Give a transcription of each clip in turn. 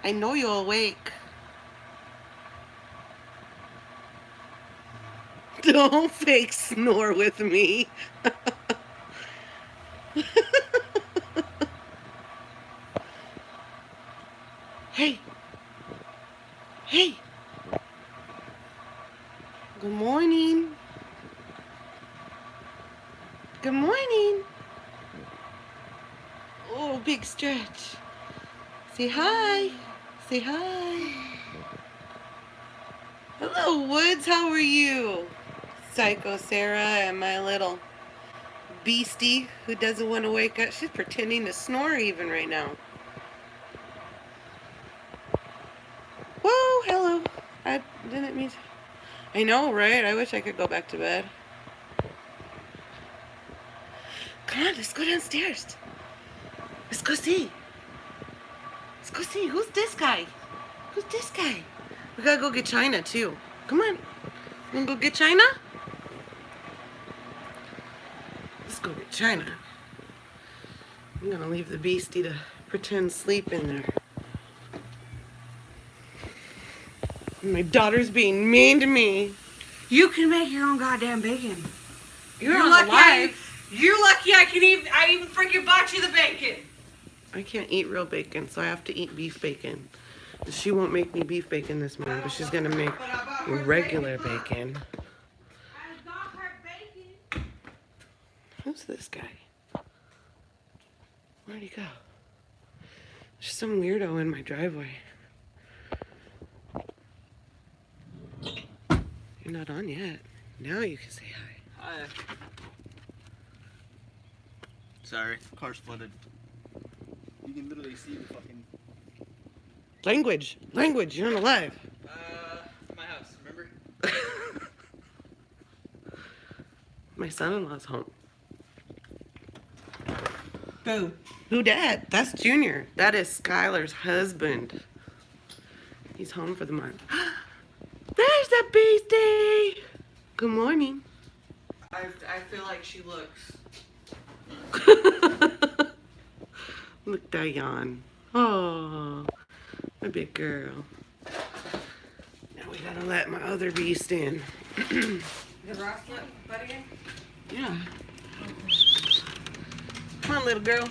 I know you're awake. Don't fake snore with me. Hey. Hey. Good morning. Good morning. Oh, big stretch. Say hi. Say hi. Hello, Woods. How are you? Psycho Sarah and my little beastie who doesn't want to wake up. She's pretending to snore even right now. Whoa, hello. I didn't mean to. I know, right? I wish I could go back to bed. Come on, let's go downstairs. Let's go see. Let's go see. Who's this guy? Who's this guy? We gotta go get China, too. Come on. You wanna go get China? Let's go get China. I'm gonna leave the beastie to pretend sleep in there. My daughter's being mean to me. You can make your own goddamn bacon. You're lucky. You're lucky I even freaking bought you the bacon. I can't eat real bacon, so I have to eat beef bacon. She won't make me beef bacon this morning, but she's gonna make regular bacon. Who's this guy? Where'd he go? There's some weirdo in my driveway. You're not on yet. Now you can say hi. Hi. Sorry, car's flooded. You can literally see the fucking... Language! Language! You're on a live. My house, remember? My son-in-law's home. Boo. Who dat? That's Junior. That is Skyler's husband. He's home for the month. There's the beastie! Good morning. I feel like she looks. Look, Diane. Oh, my big girl. Now we gotta let my other beast in. Did Ross let Buddy in? Yeah. Come on, little girl.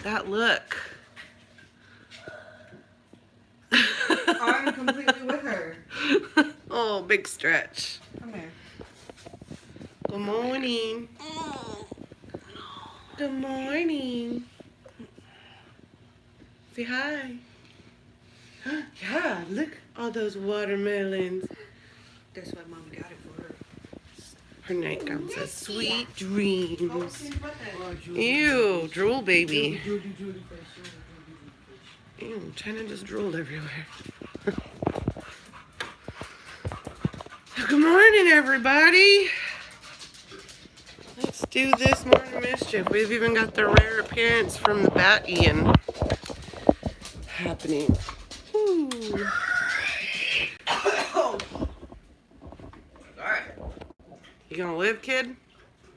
That look. I'm completely with her. Oh, big stretch. Come here. Good morning. Good morning. Say hi. Yeah, look, all those watermelons. That's why Mom got it for her. Her nightgown says sweet dreams. What the? Ew, drool baby. Ew, China just drooled everywhere. Good morning, everybody. Let's do this morning mischief. We've even got the rare appearance from the bat Ian happening. Ooh. Alright. You gonna live, kid?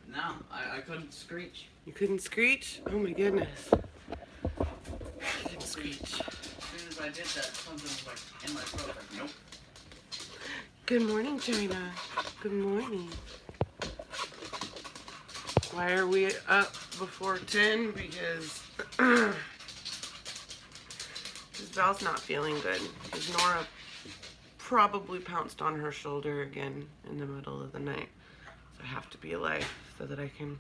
No, I couldn't screech. You couldn't screech? Oh my goodness. I couldn't screech. As soon as I did that, something was like in my throat. Like, nope. Good morning, China. Good morning. Why are we up before 10? Because Val's not feeling good. Because Nora probably pounced on her shoulder again in the middle of the night. So I have to be alive so that I can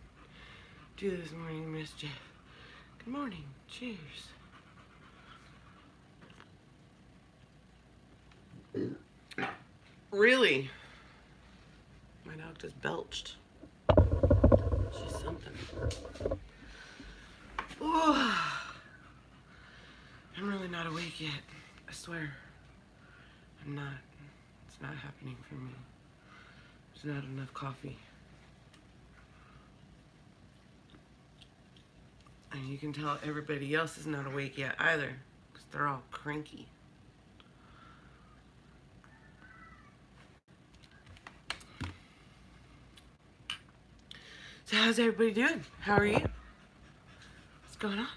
do this morning mischief. Good morning. Cheers. Really? My dog just belched. She's something. Oh, I'm really not awake yet. I swear. I'm not. It's not happening for me. There's not enough coffee. And you can tell everybody else is not awake yet either, because they're all cranky. So how's everybody doing? How are you? What's going on?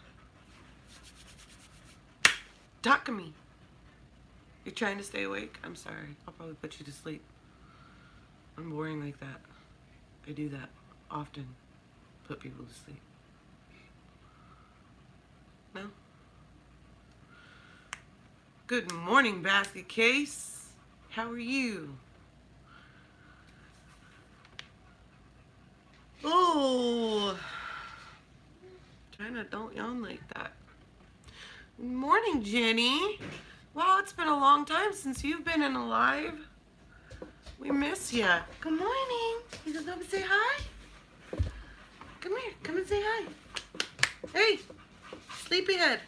Talk to me. You're trying to stay awake? I'm sorry. I'll probably put you to sleep. I'm boring like that. I do that often. Put people to sleep. No? Good morning, basket case. How are you? Oh, China, don't yawn like that. Good morning, Jenny. Wow, it's been a long time since you've been in alive. We miss ya. Good morning. You gonna come and say hi? Come here. Come and say hi. Hey, sleepyhead.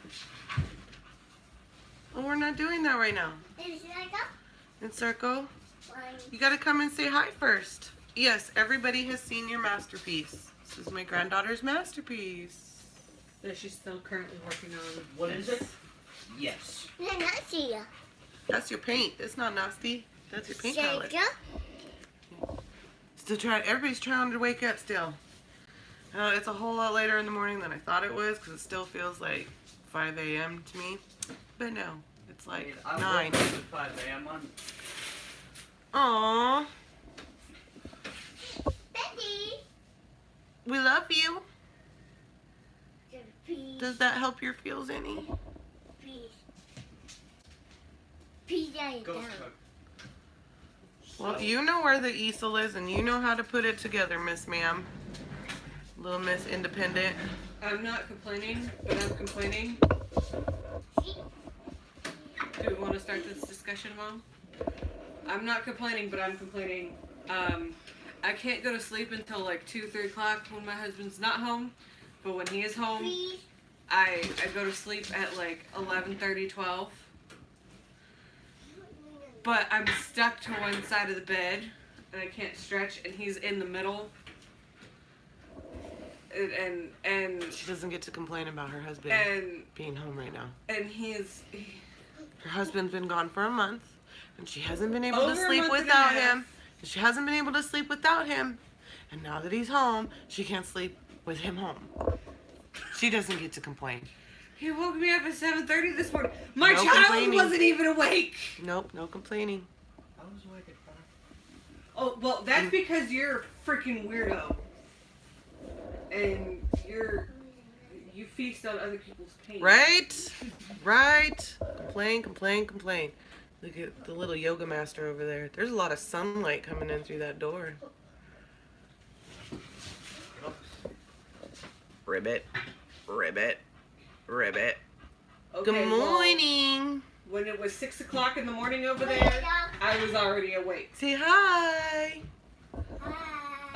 Oh, we're not doing that right now. In circle. You gotta come and say hi first. Yes, everybody has seen your masterpiece. This is my granddaughter's masterpiece. That she's still currently working on. What is it? Yes. That's your paint. It's not nasty. That's your paint palette. Still trying. Everybody's trying to wake up still. It's a whole lot later in the morning than I thought it was because it still feels like 5 a.m. to me. But no, it's like 9. I woke up at 5 a.m. on. Aww. We love you. Does that help your feels any? Ghost cook. Well, you know where the easel is and you know how to put it together, Miss Ma'am. Little Miss Independent. I'm not complaining, but I'm complaining. Do we want to start this discussion, Mom? I'm not complaining, but I'm complaining. I can't go to sleep until like 2, 3 o'clock when my husband's not home. But when he is home, I go to sleep at like 11:30, 12. But I'm stuck to one side of the bed, and I can't stretch, and he's in the middle. And She doesn't get to complain about her husband being home right now. and Her husband's been gone for a month, and she hasn't been able to Over a sleep month and a without half. him. And she hasn't been able to sleep without him. And now that he's home, she can't sleep with him home. She doesn't get to complain. he woke me up at 7:30 this morning. My No child complaining. wasn't even awake. Nope, no complaining. I was awake at 5. Oh, well, that's because you're a freaking weirdo. And you feast on other people's pain. Right? Right? Complain, complain, complain. Look at the little yoga master over there. There's a lot of sunlight coming in through that door. Ribbit. Ribbit. Ribbit. Okay, Good well, morning. when it was 6 o'clock in the morning over there, I was already awake. Say hi.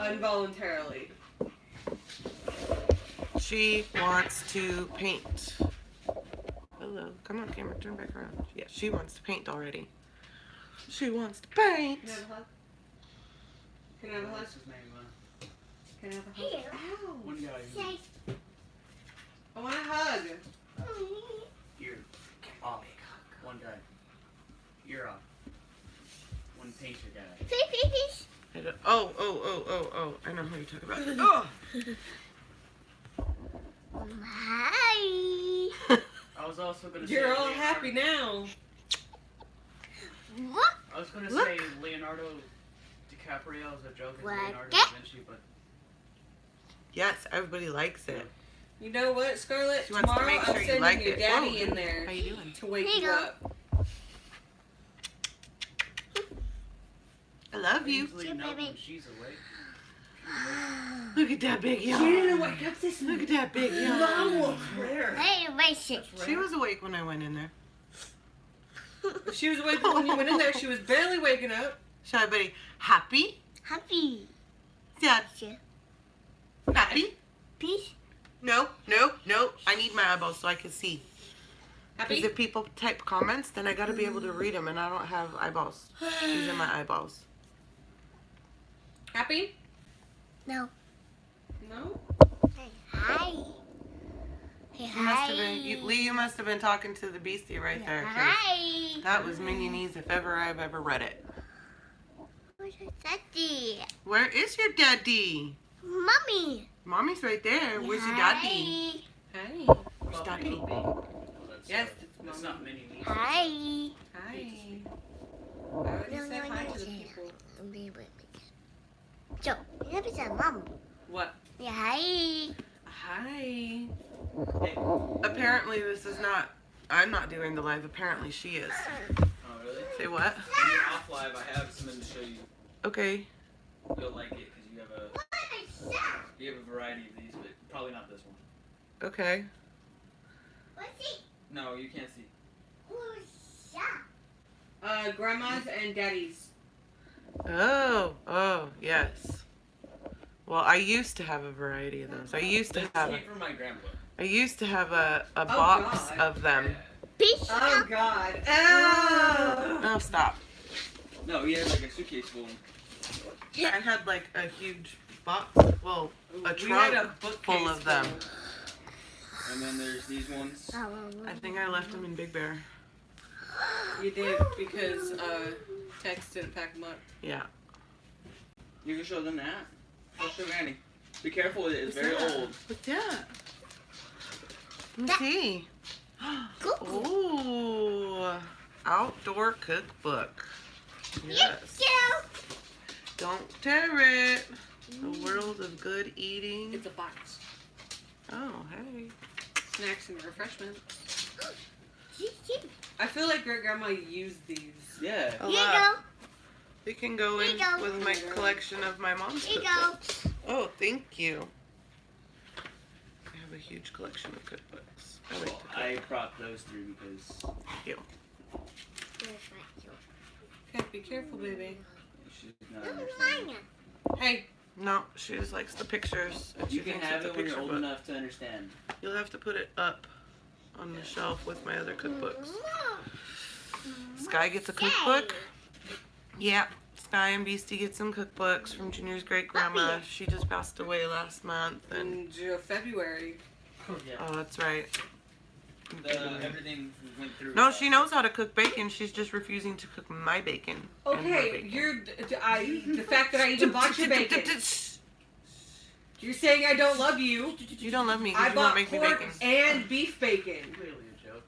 Involuntarily. She wants to paint. Hello. Come on, camera. Turn back around. Yeah, she wants to paint already. She wants to paint. Can I have a hug? Can I have a hug? What's his name? Can I have a hug? Ow. One guy. I want a hug. You're off. One guy. You're off. One painter guy. I don't- Oh. I know who you're talking about. Oh. Hi. I was also gonna say. You're all happy now. What? I was gonna Look. say Leonardo DiCaprio is a joke. It's What? Leonardo da Vinci, but Yes, everybody likes it. You know what, Scarlet? She wants to Tomorrow make sure I'm you sending like your it. daddy Oh, in there how you doing? to wake Here you you go. up. I love you. usually Chip, know baby. when she's awake. Look at that big She yawn. didn't wake up this Look morning. at that big Mom yawn. was rare. Hey, wait, shit. She was awake when I went in there. She was awake when you went in there. She was barely waking up. Shy buddy, happy? Happy. Dad, Shit. happy? Peace. No. I need my eyeballs so I can see. Because Happy? if people type comments, then I gotta be able to read them, and I don't have eyeballs. These are my eyeballs. Happy? No. No? Hey, hi. Hey, You must have been, Lee, you must have been talking to the beastie right there. 'Cause Hi. that was Minionese if ever I've ever read it. Where's your daddy? Where is your daddy? Hmm? mommy? Mommy's right there. Where's your daddy? Hi. Where's daddy? Yes, it's It's Mom. not mini me. Hi. Hi. I already said hi to the people. So, that is a mom. What? Yeah, hi. Hi. Apparently this is not, I'm not doing the live. Apparently she is. Oh, really? Say what? When you're off live, I have something to show you. Okay. You'll like it because you have a variety of these, but probably not this one. Okay. No, you can't see. Grandma's and Daddy's. Oh, yes. Well, I used to have a variety of those. I used to This have came from my grandpa. a box God. of them. Peace Oh out. God. Oh. Oh, stop. No, he had like a suitcase full. I had like a huge box. Well, a We had trunk bookcase full of them. And then there's these ones. I think I left them in Big Bear. You did because Tex didn't pack them up. Yeah. You can show them that. I'll show Granny. Be careful with it. It's very old. What's that? Let me see. Ooh, outdoor cookbook. Yes. Don't tear it. The world of good eating. It's a box. Oh, hey. Snacks and refreshments. I feel like Great Grandma used these. Yeah. A Here you lot. go. They can go Here in you go. with my collection of my mom's Here you go. cookbooks. Oh, thank you. I have a huge collection of cookbooks. I like to Well, cook. I brought those through because You. Okay, be careful, baby. she's not understanding. Hey, No, she just likes the pictures. And You she can thinks have it's a it when you're picture old book. enough to understand. You'll have to put it up on the shelf with my other cookbooks. Sky gets a cookbook. Yeah, Sky and Beastie get some cookbooks from Junior's great grandma. She just passed away last month, and in February. Yeah. oh, that's right. Everything went through. No, she knows how to cook bacon. She's just refusing to cook my bacon. and her Okay, bacon. the fact that I even bought your bacon. You're saying I don't love you. You don't love me because I you won't bought make me pork bacon. and beef bacon. Clearly a joke.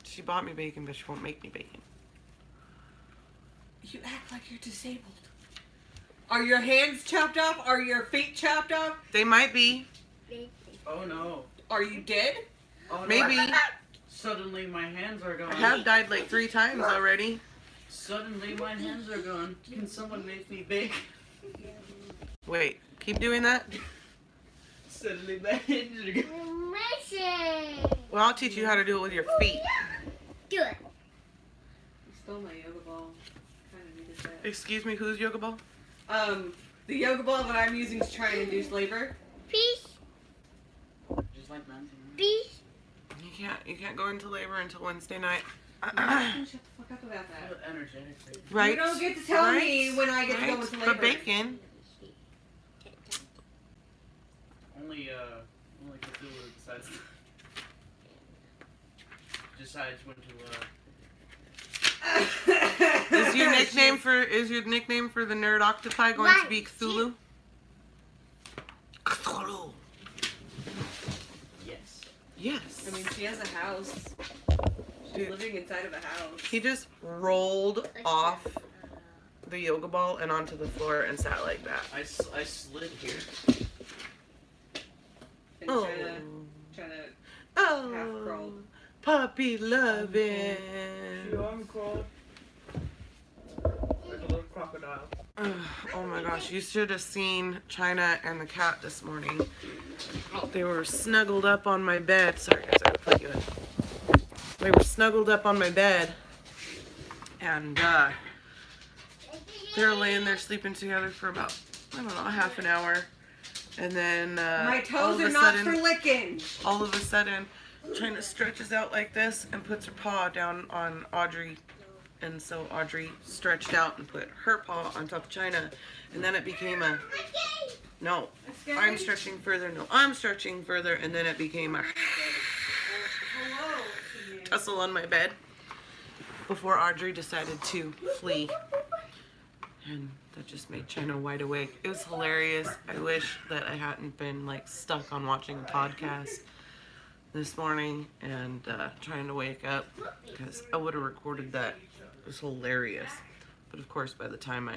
She bought me bacon, but she won't make me bacon. You act like you're disabled. Are your hands chopped off? Are your feet chopped off? They might be. Oh no. Are you dead? Oh, no. Maybe. Suddenly my hands are gone. I have died like 3 times already. Suddenly my hands are gone. Can someone make me bacon? Wait, keep doing that? Suddenly my hands are gone. Well, I'll teach you how to do it with your feet. Do it. You stole my yoga ball. Kind of needed that. Excuse me, who's yoga ball? The yoga ball that I'm using to try and induce labor. Peace. Just like mine. Peace. You can't go into labor until Wednesday night. Shut the fuck up about that. Energetic. Right? You don't get to tell me when I get to go Right? into labor. For bacon. Only Cthulhu decides when to Is your nickname for the nerd octopi going to be Cthulhu? Cthulhu. Yes. Yes. I mean, she has a house. She's Dude. living inside of a house. He just rolled off the yoga ball and onto the floor and sat like that. I slid here. And Oh. trying to Oh. half crawl. Puppy loving. arm crawled. Like a little crocodile. Oh my gosh, you should have seen China and the cat this morning. They were snuggled up on my bed. Sorry guys, I gotta plug you in. They were snuggled up on my bed. And they were laying there sleeping together for about, I don't know, half an hour. And then My all toes of are a not sudden, for licking. all of a sudden, China stretches out like this and puts her paw down on Audrey. And so Audrey stretched out and put her paw on top of China. And then it became a, no, I'm stretching further, no, I'm stretching further. And then it became a Hello. tussle on my bed before Audrey decided to flee. And that just made China wide awake. It was hilarious. I wish that I hadn't been like stuck on watching a podcast this morning and trying to wake up, because I would have recorded that. It was hilarious. But of course, by the time I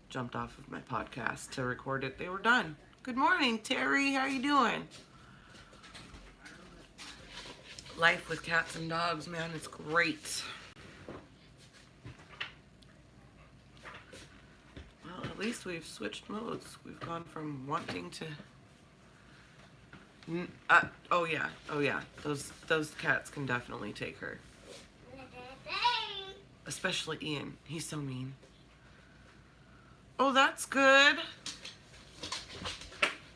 jumped off of my podcast to record it, they were done. Good morning, Terry. How you doing? Life with cats and dogs, man, it's great. Well, at least we've switched modes. We've gone from wanting to... oh yeah. Those cats can definitely take her. Especially Ian. He's so mean. Oh, that's good.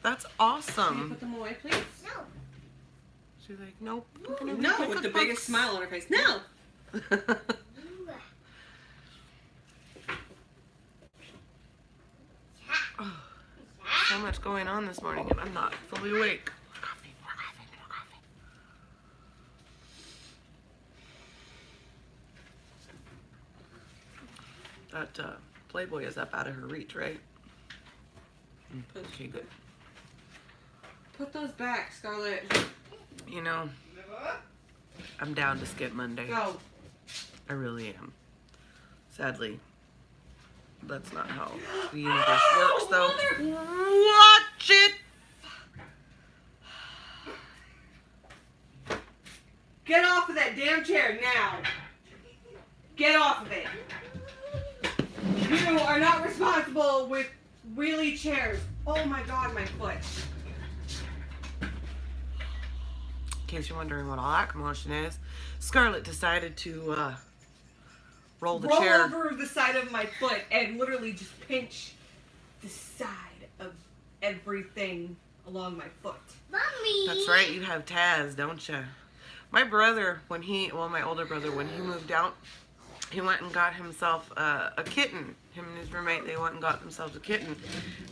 That's awesome. Can you put them away, please? No. She's like, nope. No, with the biggest smile on her face. No. Oh, so much going on this morning, and I'm not fully awake. More coffee. That Playboy is up out of her reach, right? Okay, good. Put those back, Scarlet. You know, I'm down to skip Monday. Go. I really am. Sadly, that's not how the universe works, though. Watch it! Get off of that damn chair now. Get off of it. You are not responsible with wheelie chairs. Oh my god, my foot. In case you're wondering what all that commotion is, Scarlet decided to roll the chair. Roll over the side of my foot and literally just pinch the side of everything along my foot. Mommy. That's right, you have Taz, don't you? My brother, my older brother, when he moved out, he went and got himself a kitten. Him and his roommate, they went and got themselves a kitten.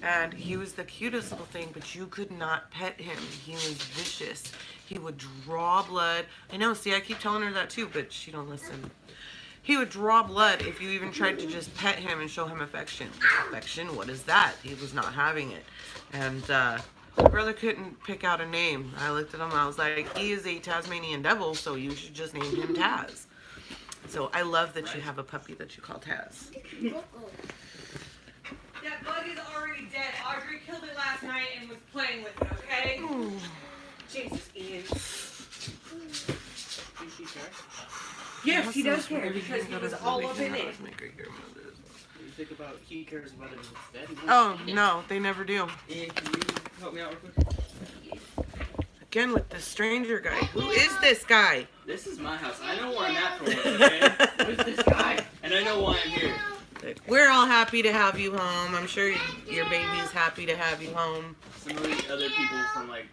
And he was the cutest little thing, but you could not pet him. He was vicious. He would draw blood. I know, see, I keep telling her that too, but she don't listen. He would draw blood if you even tried to just pet him and show him affection. Affection? What is that? He was not having it. And my brother couldn't pick out a name. I looked at him, I was like, he is a Tasmanian devil, so you should just name him Taz. So I love that you have a puppy that you call Taz. That bug is already dead. Audrey killed it last night and was playing with it, okay? Ooh. Jesus, Ian. Do you care? Yes, he does care because he was all up in it. What do you think about he cares about it instead? Oh, no, they never do. Ian, can you help me out real quick? Again with this stranger guy. Who is this guy? This is my house. I know where I'm at for once, okay? Who's this guy? And I know why I'm here. We're all happy to have you home. I'm sure your baby's happy to have you home. Some of the other people from, like,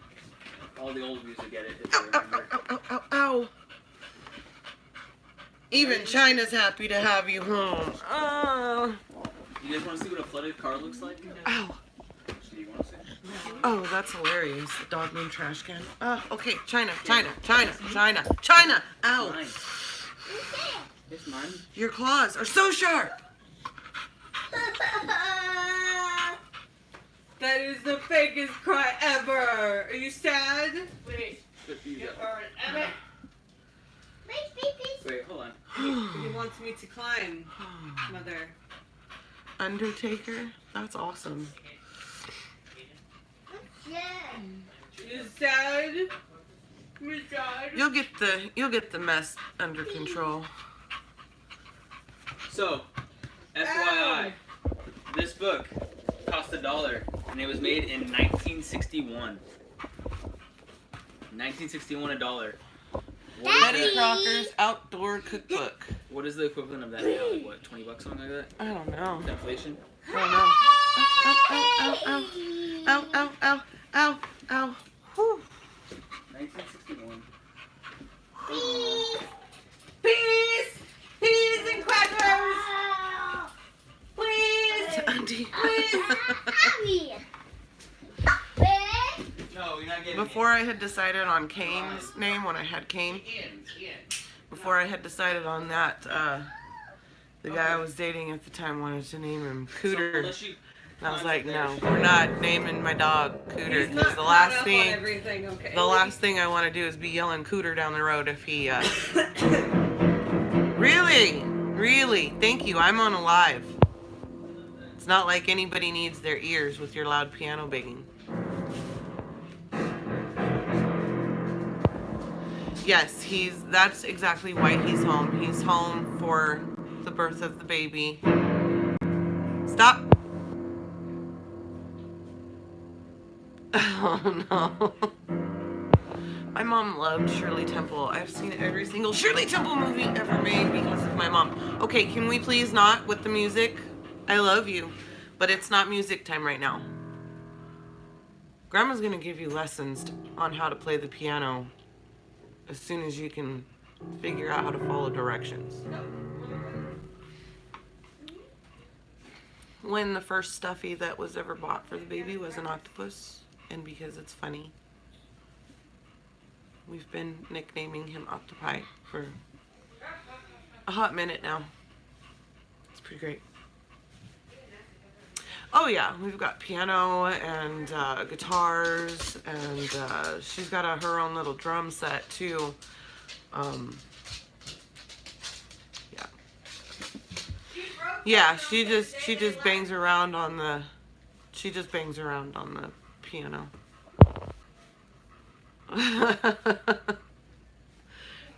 all the old views will get it. If Ow, they ow, remember. ow, ow, ow, ow. Even China's happy to have you home. Oh. You guys want to see what a flooded car looks like? Ow. Do you want to see? Oh, that's hilarious. The dog named Trash Can. Okay, China. Ow. Mine. It's mine. Your claws are so sharp. That is the fakest cry ever. Are you sad? Wait. Good for you. Wait, hold on. He wants me to climb, Mother. Undertaker? That's awesome. You sad? You sad? You'll get the mess under control. So, FYI, this book cost $1, and it was made in 1961. 1961, $1. Betty Crocker's Outdoor Cookbook. What is the equivalent of that now? Like what, $20, something like that? I don't know. Inflation? I don't know. Ow, ow, ow, ow, ow, ow. Whew. 1961. Peas! Peas and crackers! Please! Auntie. Mommy. No, you're not getting Before I had decided on Kane's name, when I had Kane, before I had decided on that The guy I was dating at the time wanted to name him Cooter. Unless you And I was like, no, we're not naming my dog Cooter. He's not Because caught up on everything, okay? the last thing I want to do is be yelling Cooter down the road if he, Really? Really? Thank you. I'm on a live. It's not like anybody needs their ears with your loud piano banging. Yes, that's exactly why he's home. He's home for the birth of the baby. Stop. Oh no. My mom loved Shirley Temple. I've seen every single Shirley Temple movie ever made because of my mom. Okay, can we please not with the music? I love you, but it's not music time right now. Grandma's gonna give you lessons on how to play the piano as soon as you can figure out how to follow directions. When the first stuffy that was ever bought for the baby was an octopus, and because it's funny, we've been nicknaming him Octopi for a hot minute now. It's pretty great. Oh yeah, we've got piano and guitars, and she's got her own little drum set too. Yeah. Yeah, she just bangs around on the piano.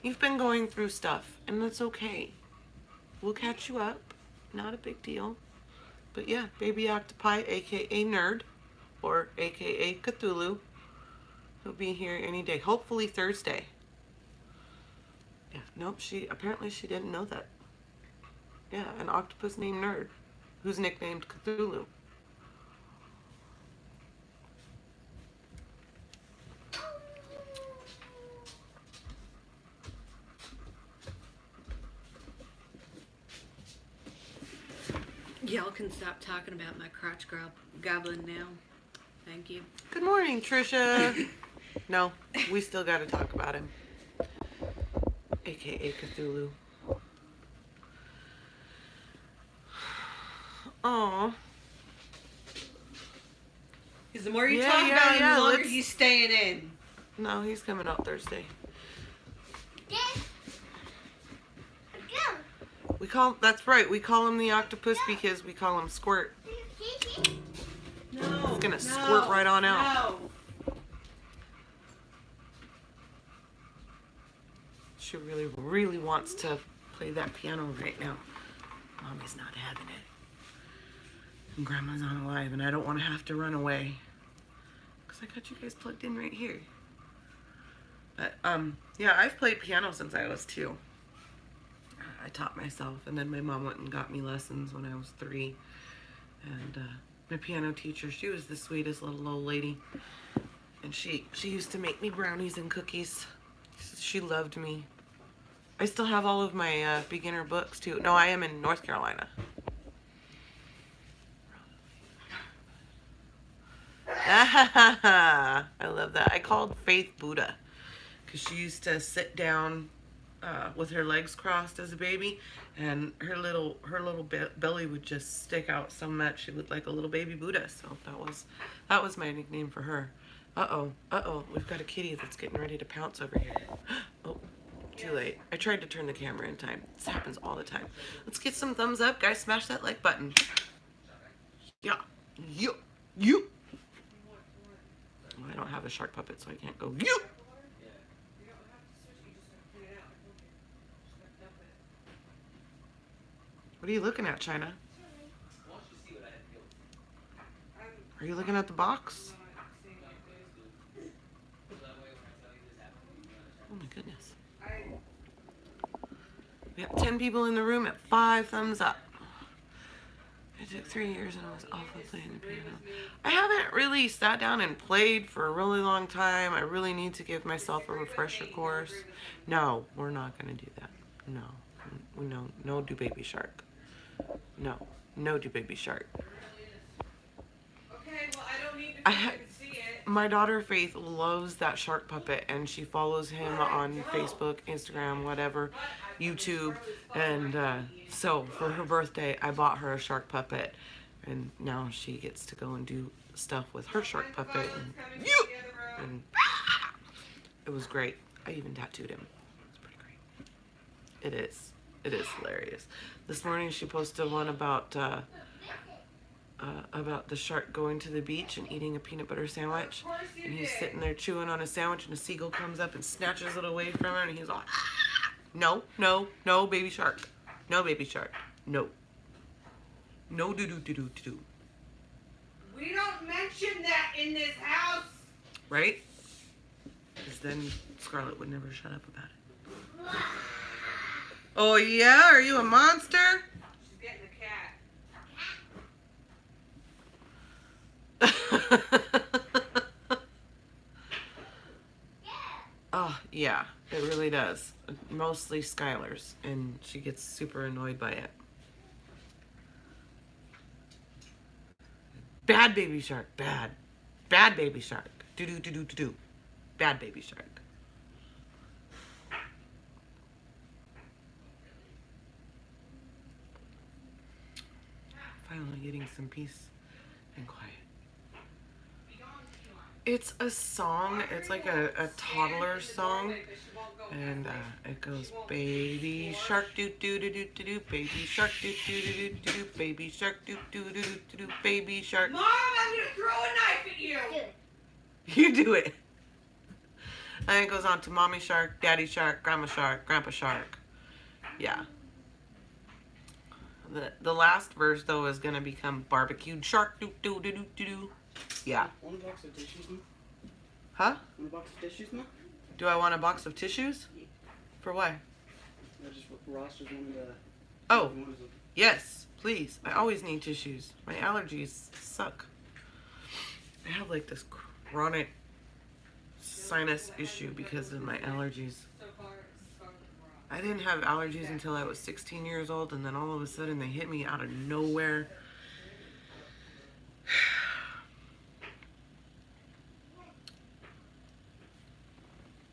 You've been going through stuff, and that's okay. We'll catch you up. Not a big deal. But yeah, baby octopi, aka Nerd, or aka Cthulhu. He'll be here any day. Hopefully Thursday. Yeah, nope, apparently she didn't know that. Yeah, an octopus named Nerd, who's nicknamed Cthulhu. Y'all can stop talking about my crotch goblin now. Thank you. Good morning, Trisha. No, we still got to talk about him. AKA Cthulhu. Aw. Because the more you talk about him, the longer he's staying in. No, he's coming out Thursday. That's right, we call him the octopus because we call him Squirt. No. He's gonna squirt right on out. No. She really, really wants to play that piano right now. Mommy's not having it. And Grandma's not alive, and I don't want to have to run away. Because I got you guys plugged in right here. But, yeah, I've played piano since I was 2. I taught myself, and then my mom went and got me lessons when I was 3. And my piano teacher, she was the sweetest little old lady. And she used to make me brownies and cookies. She loved me. I still have all of my beginner books, too. No, I am in North Carolina. I love that. I called Faith Buddha because she used to sit down with her legs crossed as a baby, and her little belly would just stick out so much. She looked like a little baby Buddha. So that was my nickname for her. Uh-oh. We've got a kitty that's getting ready to pounce over here. Oh, too late. I tried to turn the camera in time. This happens all the time. Let's get some thumbs up. Guys, smash that like button. Yeah. You. Well, I don't have a shark puppet, so I can't go, you. What are you looking at, China? Are you looking at the box? Oh my goodness. We have 10 people in the room at 5 thumbs up. It took 3 years and I was awful playing the piano. I haven't really sat down and played for a really long time. I really need to give myself a refresher course. No, we're not going to do that. No do baby shark. No do baby shark. Okay, well I don't need to see it. My daughter Faith loves that shark puppet, and she follows him on Facebook, Instagram, whatever, YouTube. And so for her birthday, I bought her a shark puppet, and now she gets to go and do stuff with her shark puppet. And it was great. I even tattooed him. It's pretty great. It is. It is hilarious. This morning she posted one about the shark going to the beach and eating a peanut butter sandwich, and he's sitting there chewing on a sandwich, and a seagull comes up and snatches it away from him, and he's all, no, no, no, baby shark, no, baby shark, no, no, do do do do do. We don't mention that in this house. Right? Because then Scarlet would never shut up about it. Oh yeah, are you a monster? She's getting a cat. Oh, yeah, it really does. Mostly Skyler's, and she gets super annoyed by it. Bad baby shark, bad. Bad baby shark. Do-do-do-do-do-do. Bad baby shark. Finally getting some peace and quiet. It's a song. It's like a toddler song, and it goes baby shark doo doo doo doo doo doo, baby shark doo doo doo doo doo doo, baby shark doo doo doo doo doo doo, baby shark. Mom, I'm gonna throw a knife at you. You do it. And it goes on to mommy shark, daddy shark, grandpa shark. Yeah. The last verse though is gonna become barbecued shark doo doo doo doo doo doo. Yeah. Want a box of tissues, Ma? Huh? Want a box of tissues, Ma? Do I want a box of tissues? For what? I just Ross just wanted to. Oh, wanted to- yes, please. I always need tissues. My allergies suck. I have like this chronic sinus issue because of my allergies. I didn't have allergies until I was 16 years old, and then all of a sudden they hit me out of nowhere.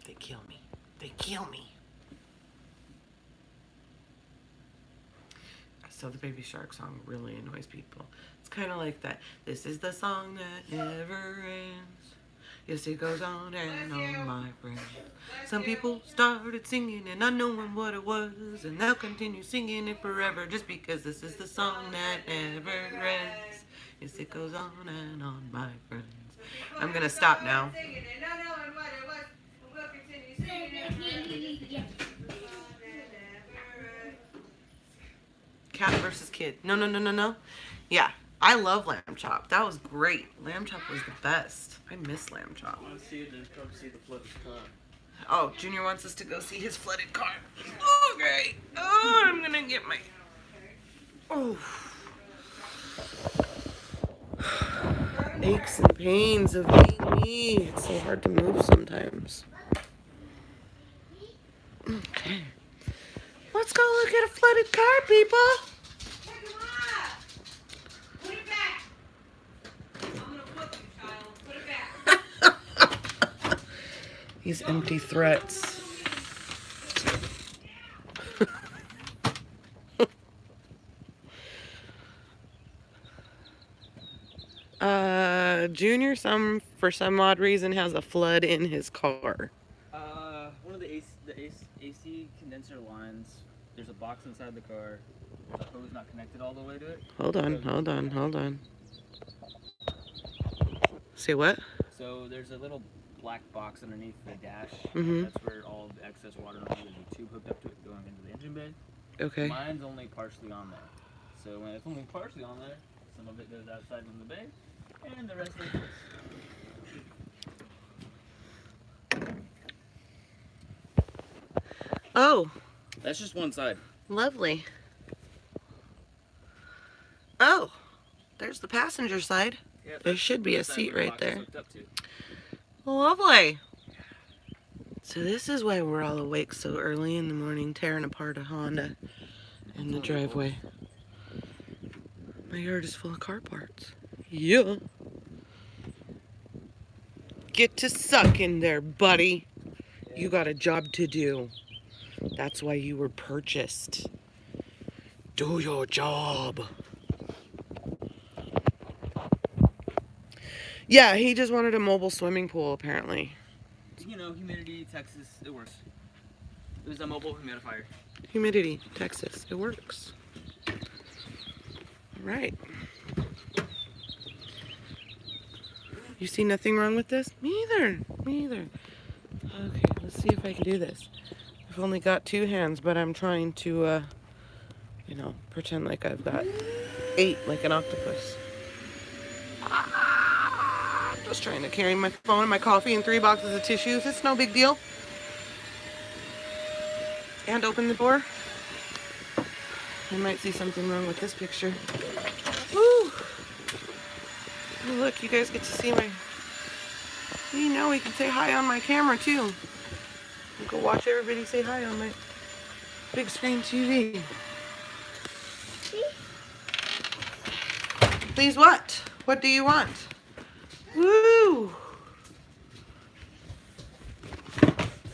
They kill me. They kill me. So the Baby Shark song really annoys people. It's kind of like that. This is the song that never ends. Yes, it goes on and on, my friend. Some people started singing and not knowing what it was, and they'll continue singing it forever just because this is the song that never ends. Yes, it goes on and on, my friends. I'm gonna stop now. Cat versus kid. No, no, no, no, no. Yeah, I love lamb chop. That was great. Lamb chop was the best. I miss lamb chop. I want to see it and come see the flooded car. Oh, Junior wants us to go see his flooded car. Oh, great. Oh, I'm gonna get my... Oh. Aches and pains of being me. It's so hard to move sometimes. Okay. Let's go look at a flooded car, people. Put it back. I'm gonna put you, child. Put it back. These empty threats. Junior, for some odd reason, has a flood in his car. One of the AC condenser lines. There's a box inside the car. The hose not connected all the way to it. Hold on. Say what? So there's a little black box underneath the dash. Mhm. That's where all the excess water runs. There's a tube hooked up to it going into the engine bay. Okay. Mine's only partially on there. So when it's only partially on there, some of it goes outside in the bay, and the rest of it. Oh, That's just one side. lovely. Oh, there's the passenger side. Yep. There should be a Side seat where the right box is there. hooked up to. Lovely. So this is why we're all awake so early in the morning, tearing apart a Honda in the driveway. My yard is full of car parts. Yeah. get to sucking there, buddy. You got a job to do. That's why you were purchased. Do your job. Yeah, he just wanted a mobile swimming pool, apparently. You know, humidity, Texas, it works. It was a mobile humidifier. Humidity, Texas, it works. All right. You see nothing wrong with this? Me either. Me either. Okay, let's see if I can do this. I've only got 2 hands, but I'm trying to, you know, pretend like I've got 8, like an octopus. Just trying to carry my phone and my coffee and 3 boxes of tissues. It's no big deal. And open the door. I might see something wrong with this picture. Woo! Oh, look, you guys get to see my... You know, we can say hi on my camera, too. You go watch everybody say hi on my big screen TV. Please what? What do you want? Woo!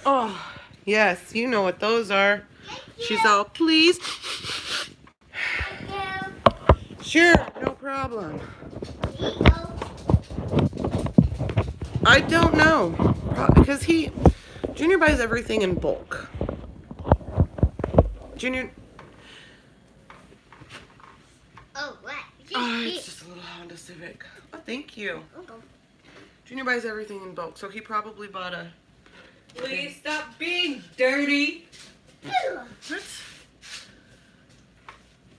Oh, yes, you know what those are. She's all pleased. Sure, no problem. I don't know. Because Junior buys everything in bulk. Junior... Oh, what? it's just a little Honda Civic. Oh, thank you. Junior buys everything in bulk, so he probably bought a... Please stop being dirty. What?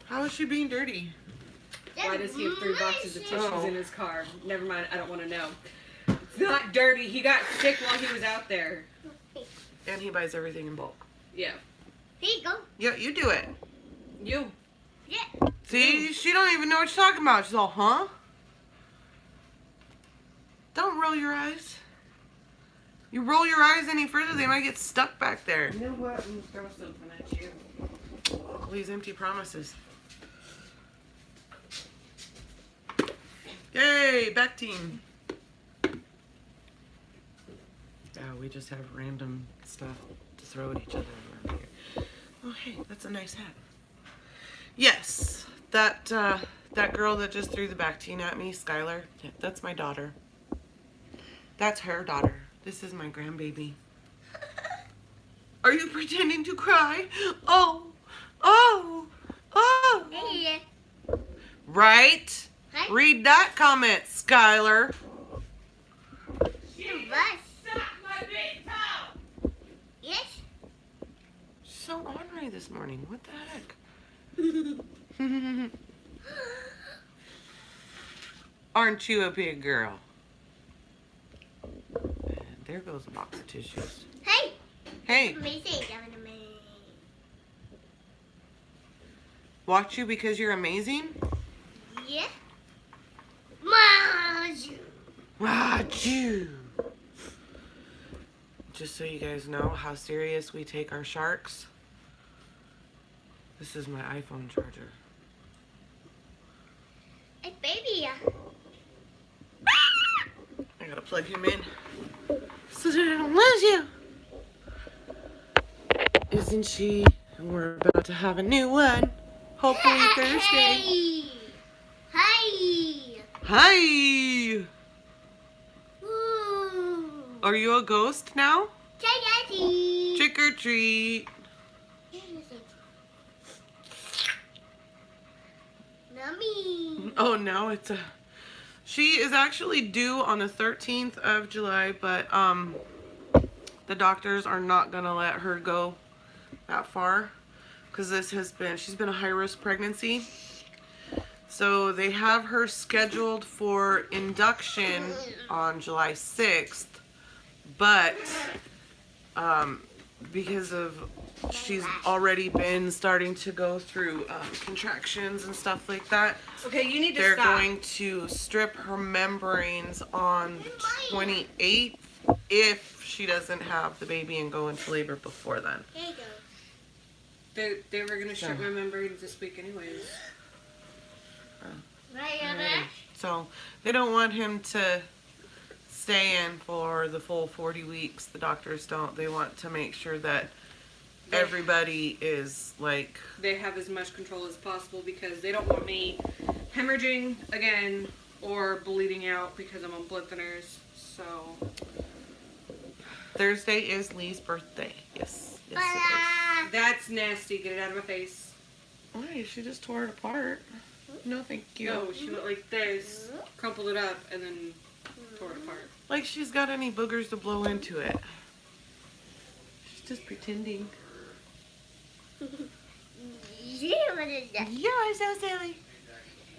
How is she being dirty? Why does he have 3 boxes of tissues Oh. in his car? Never mind, I don't want to know. It's not dirty. He got sick while he was out there. And he buys everything in bulk. Yeah. Here you go. Yeah, you do it. You. Yeah. See, she don't even know what you're talking about. She's all, huh? Don't roll your eyes. You roll your eyes any further, they might get stuck back there. You know what? I'm going to throw something at you. All these empty promises. Yay, back team. Yeah, we just have random stuff to throw at each other around here. Oh, hey, that's a nice hat. Yes, that girl that just threw the back teen at me, Skyler, yeah, that's my daughter. That's her daughter. This is my grandbaby. Are you pretending to cry? Oh, oh, oh. Hey. Right? Hi. Read that comment, Skyler. You bus. Yes. So ornery this morning. What the heck? Aren't you a big girl? And there goes a box of tissues. Hey. Hey, Amazing. watch you because you're amazing? Yeah. Maju. Watch you. Just so you guys know how serious we take our sharks. This is my iPhone charger. Hey, baby. I gotta plug him in so that I don't lose you. Isn't she? And we're about to have a new one. Hopefully Thursday. Hey. Hi. Hi. Ooh. Are you a ghost now? Daddy. Trick or treat. Mommy. Oh, now it's a... She is actually due on the 13th of July, but the doctors are not gonna let her go that far because she's been a high-risk pregnancy. So they have her scheduled for induction on July 6th, but because of she's already been starting to go through contractions and stuff like that, Okay, you need to they're stop. going to strip her membranes on the 28th if she doesn't have the baby and go into labor before then. Here you go. They were going to strip my membranes this week anyways. Right, So they don't want him to stay in for the full 40 weeks. The doctors don't. They want to make sure that everybody is like... They have as much control as possible because they don't want me hemorrhaging again or bleeding out because I'm on blood thinners. So Thursday is Lee's birthday. Yes. Yes, it that's nasty. Get it out of my face. is. Why? She just tore it apart. No, thank you. No, she went like this, crumpled it up, and then tore it apart. Like she's got any boogers to blow into it. She's just pretending. You what is that? You are so silly.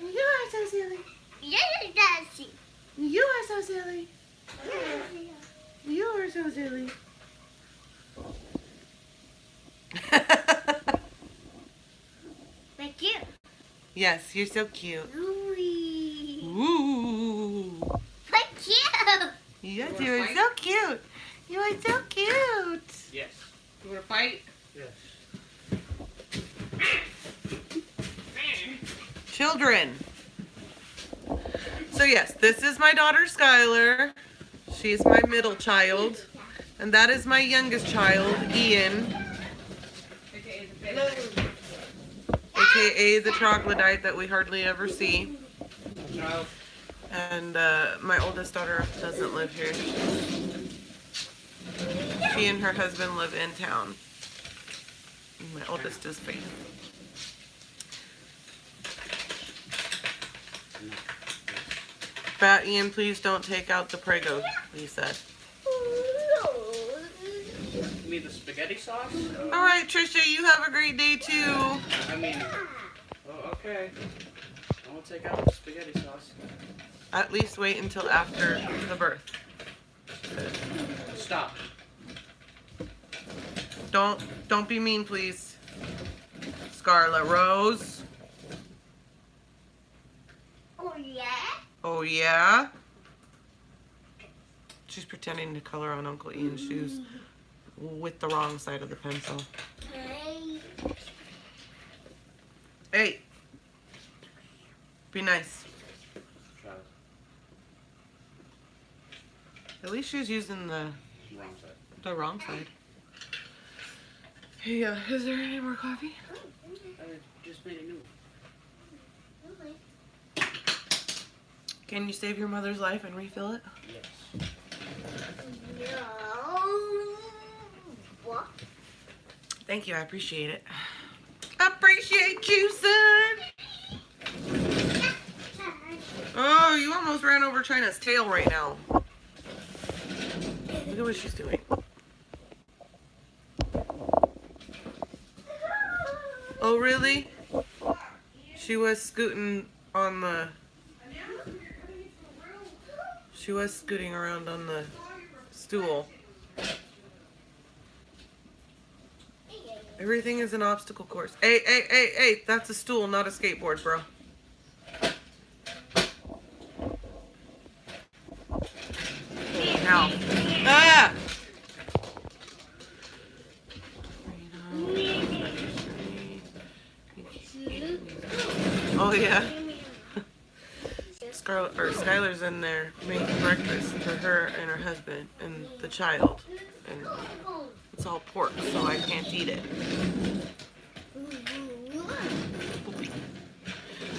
You are so silly. Yes, it does. You are so silly. You are so silly. Thank you. Yes, you're so cute. Ooh. Ooh. Thank you. Yes, You you wanna are fight? so cute. You are so cute. Yes. You want to fight? Yes. Children. So yes, this is my daughter Skyler. She's my middle child. And that is my youngest child, Ian, Okay, the baby. aka the troglodyte that we hardly ever see. Child. And my oldest daughter doesn't live here. She and her husband live in town. And my oldest is Faith. Fat Ian, please don't take out the Prego, he said. You mean the spaghetti sauce? Alright, Trisha, you have a great day too. I mean, oh, okay. I won't take out the spaghetti sauce. At least wait until after the birth. Stop. Don't be mean, please. Scarlet Rose. Oh, yeah? Oh yeah? She's pretending to color on Uncle Ian's shoes with the wrong side of the pencil. Hey. Hey. Be nice. Child. At least she's using the Wrong side. wrong side. Hey, is there any more coffee? I just made a new one. Can you save your mother's life and refill it? Yes. No. What? Thank you, I appreciate it. Appreciate you, son! Oh, you almost ran over China's tail right now. Look at what she's doing. Oh, really? She was scooting on the... She was scooting around on the stool. Everything is an obstacle course. Hey, hey, hey, hey, that's a stool, not a skateboard, bro. Now. Ah! Oh, yeah. Skyler's in there making breakfast for her and her husband and the child. And it's all pork, so I can't eat it.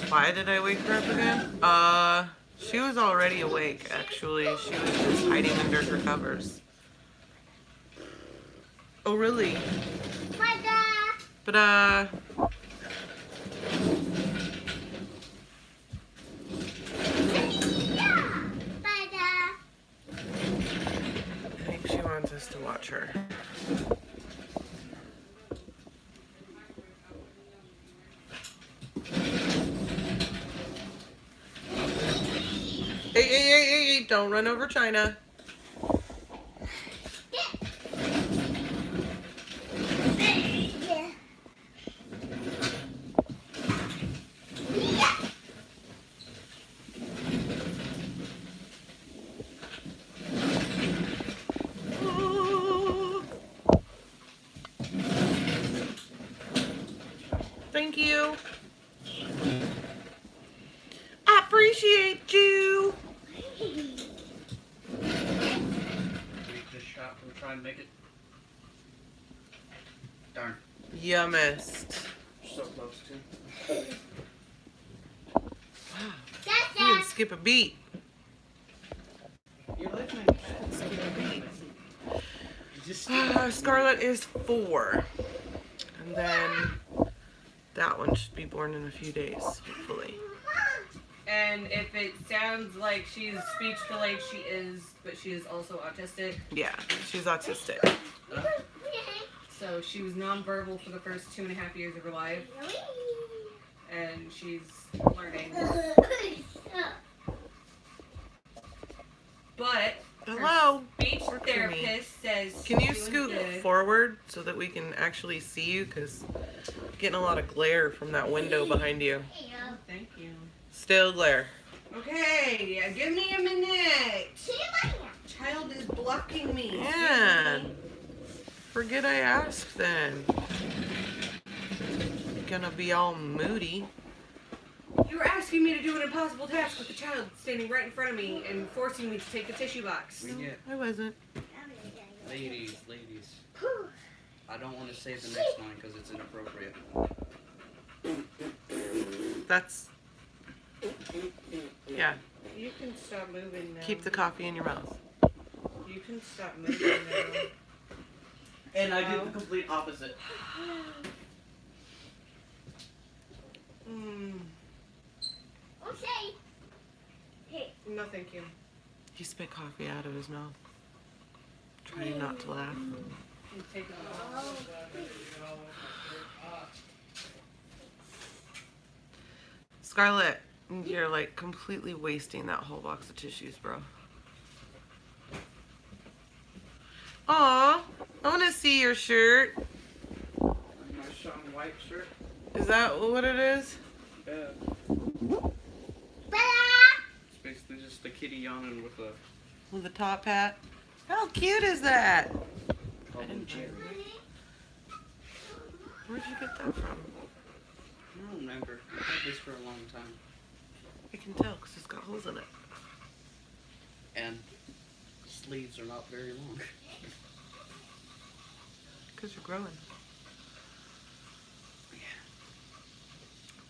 Why did I wake her up again? She was already awake, actually. She was just hiding under her covers. Oh, really? But, I think she wants us to watch her. Hey, hey, hey, hey, hey, don't run over China. Thank you. I appreciate you. shot and try and make it. Darn. You missed. So close to. You didn't skip a beat. You're listening. Skip a beat. Just Scarlet is 4. And then that one should be born in a few days, hopefully. And if it sounds like she's speech delayed, she is, but she is also autistic. Yeah, she's autistic. So she was nonverbal for the first 2.5 years of her life, and she's learning. But Hello. speech Work for me. therapist says Can you she's scoot doing good. forward so that we can actually see you? Because getting a lot of glare from that window behind you. Oh, thank you. Still glare. Okay, give me a minute. Child is blocking me. Yeah. Forget I asked then. You're gonna be all moody. You were asking me to do an impossible task with the child standing right in front of me and forcing me to take the tissue box. We get I wasn't. ladies. I don't want to say the next line because it's inappropriate. That's. Yeah. You can stop moving now. Keep the coffee in your mouth. You can stop moving now. And I did the complete opposite. No, thank you. He spit coffee out of his mouth. Trying not to laugh. You take it off. Scarlet, you're like completely wasting that whole box of tissues, bro. Aw, I want to see your shirt. My Sean White shirt. Is that what it is? Yeah. It's basically just a kitty yawning with a With a top hat? How cute is that? problem Jerry. Where'd you get that from? I don't remember. I've had this for a long time. I can tell because it's got holes in it. And sleeves are not very long. Because you're growing.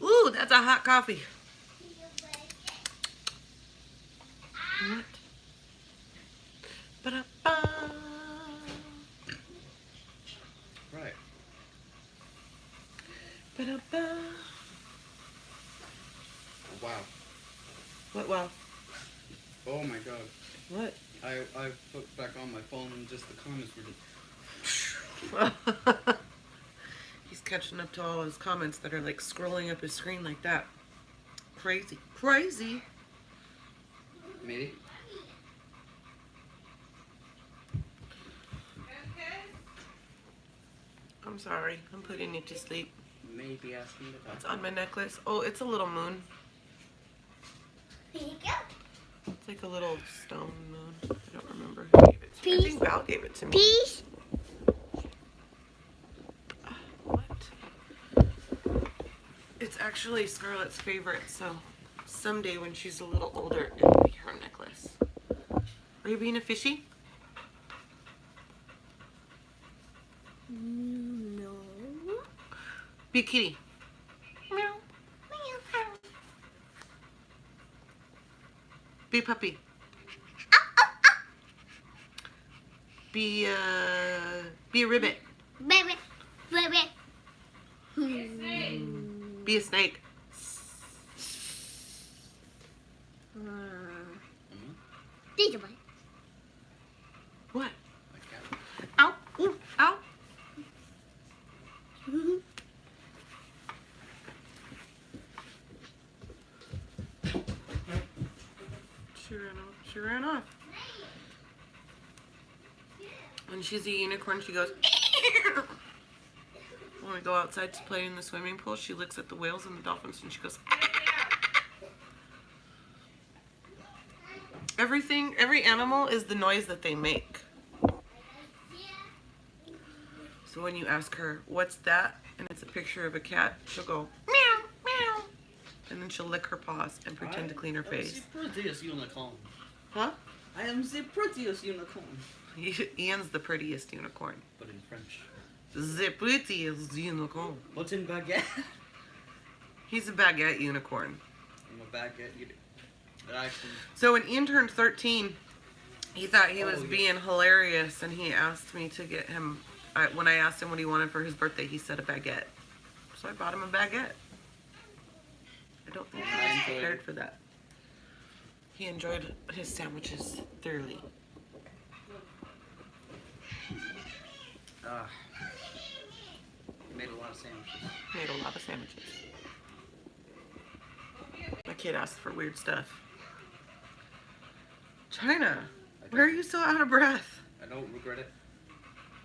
Ooh, that's a hot coffee. What? Ba-da-ba. Right. Ba-da-ba. Wow. What? Wow. Oh my god. What? I put back on my phone and just the comments were just... He's catching up to all his comments that are like scrolling up his screen like that. Crazy. Crazy. Maybe. I'm sorry. I'm putting you to sleep. Maybe asking to It's on my necklace. Oh, it's a little moon. Here you go. It's like a little stone moon. I don't remember who gave it to me. I think Val gave it to me. Peace. What? It's actually Scarlet's favorite, so someday when she's a little older, it'll be her necklace. Are you being a fishy? No. Be a kitty. Meow. Meow. Be a puppy. Be a ribbit. Baby. Baby. Be a snake. Teacher boy. What? like that. Ow. Ooh. Ow. She ran off. When she's a unicorn, she goes. When we go outside to play in the swimming pool, she looks at the whales and the dolphins and she goes. Every animal is the noise that they make. So when you ask her, what's that? And it's a picture of a cat, she'll go, meow, meow. And then she'll lick her paws and pretend to clean her face. Por Deus, you wanna call him? Huh? I am the prettiest unicorn. Ian's the prettiest unicorn. But in French. The prettiest unicorn. What's in baguette? He's a baguette unicorn. I'm a baguette unicorn. Actually, So when Ian turned 13, he thought he was yeah. being hilarious, and he asked me to get him, when I asked him what he wanted for his birthday, he said a baguette. So I bought him a baguette. I don't think he was prepared for that. He enjoyed his sandwiches thoroughly. Made a lot of sandwiches. Made a lot of sandwiches. My kid asked for weird stuff. China, why are you so out of breath? I don't regret it.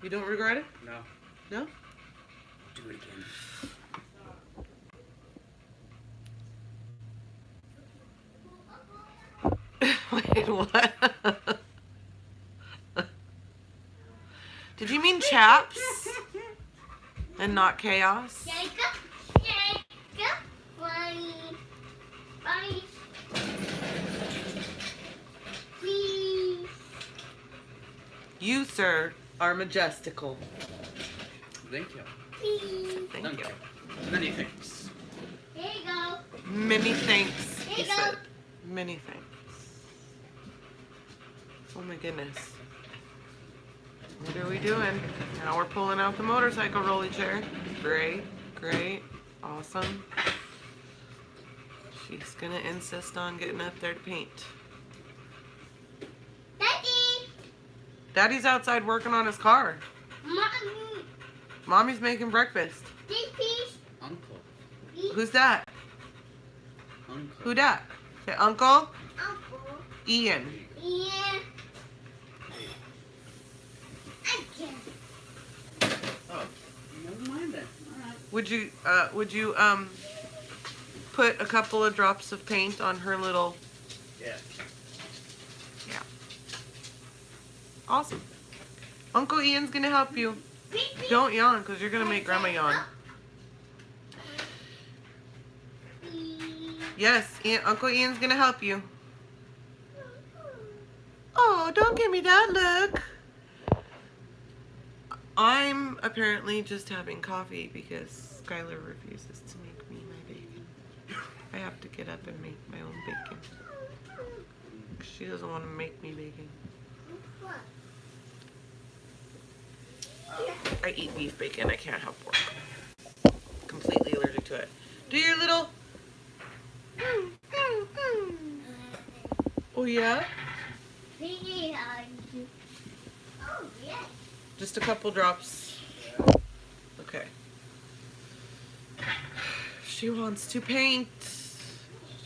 You don't regret it? No. No? Do it again. Wait, what? Did you mean chaps and not chaos? Jacob, Bunny, Bunny. Please. You, sir, are majestical. Thank you. Please. Thank you. Many thanks. Here you go. Many thanks, he Here you go. said. Many thanks. Oh my goodness. What are we doing? Now we're pulling out the motorcycle rolly chair. Great, great, awesome. She's gonna insist on getting up there to paint. Daddy. Daddy's outside working on his car. Mommy. Mommy's making breakfast. This piece. Uncle. Who's that? Uncle. Who dat? Say uncle? Uncle. Ian. Yeah. I can. Oh, never mind then. Alright. Would you put a couple of drops of paint on her little? Yeah. Yeah. Awesome. Uncle Ian's gonna help you. Don't yawn, because you're gonna make Grandma yawn. Yes, Uncle Ian's gonna help you. Oh, don't give me that look. I'm apparently just having coffee because Skyler refuses to make me my bacon. I have to get up and make my own bacon. She doesn't want to make me bacon. I eat beef bacon. I can't have pork. Completely allergic to it. Do your little... Oh, yeah? Oh, yes. Just a couple drops. Okay. She wants to paint.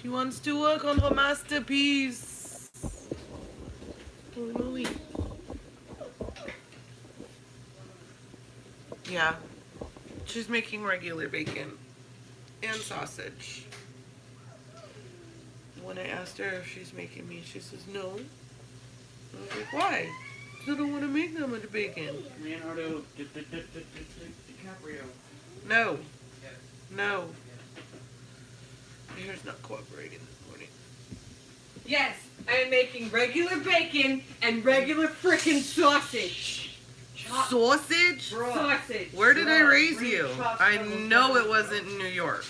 She wants to work on her masterpiece. Holy moly. Yeah. She's making regular bacon and sausage. When I asked her if she's making me, she says no. I was like, why? I don't want to make that much bacon. Leonardo DiCaprio. No. No. My hair's not cooperating this morning. Yes, I am making regular bacon and regular frickin' sausage. Sausage? Sausage. Where did I raise Bring you? chopped I vegetables. know it wasn't in New York.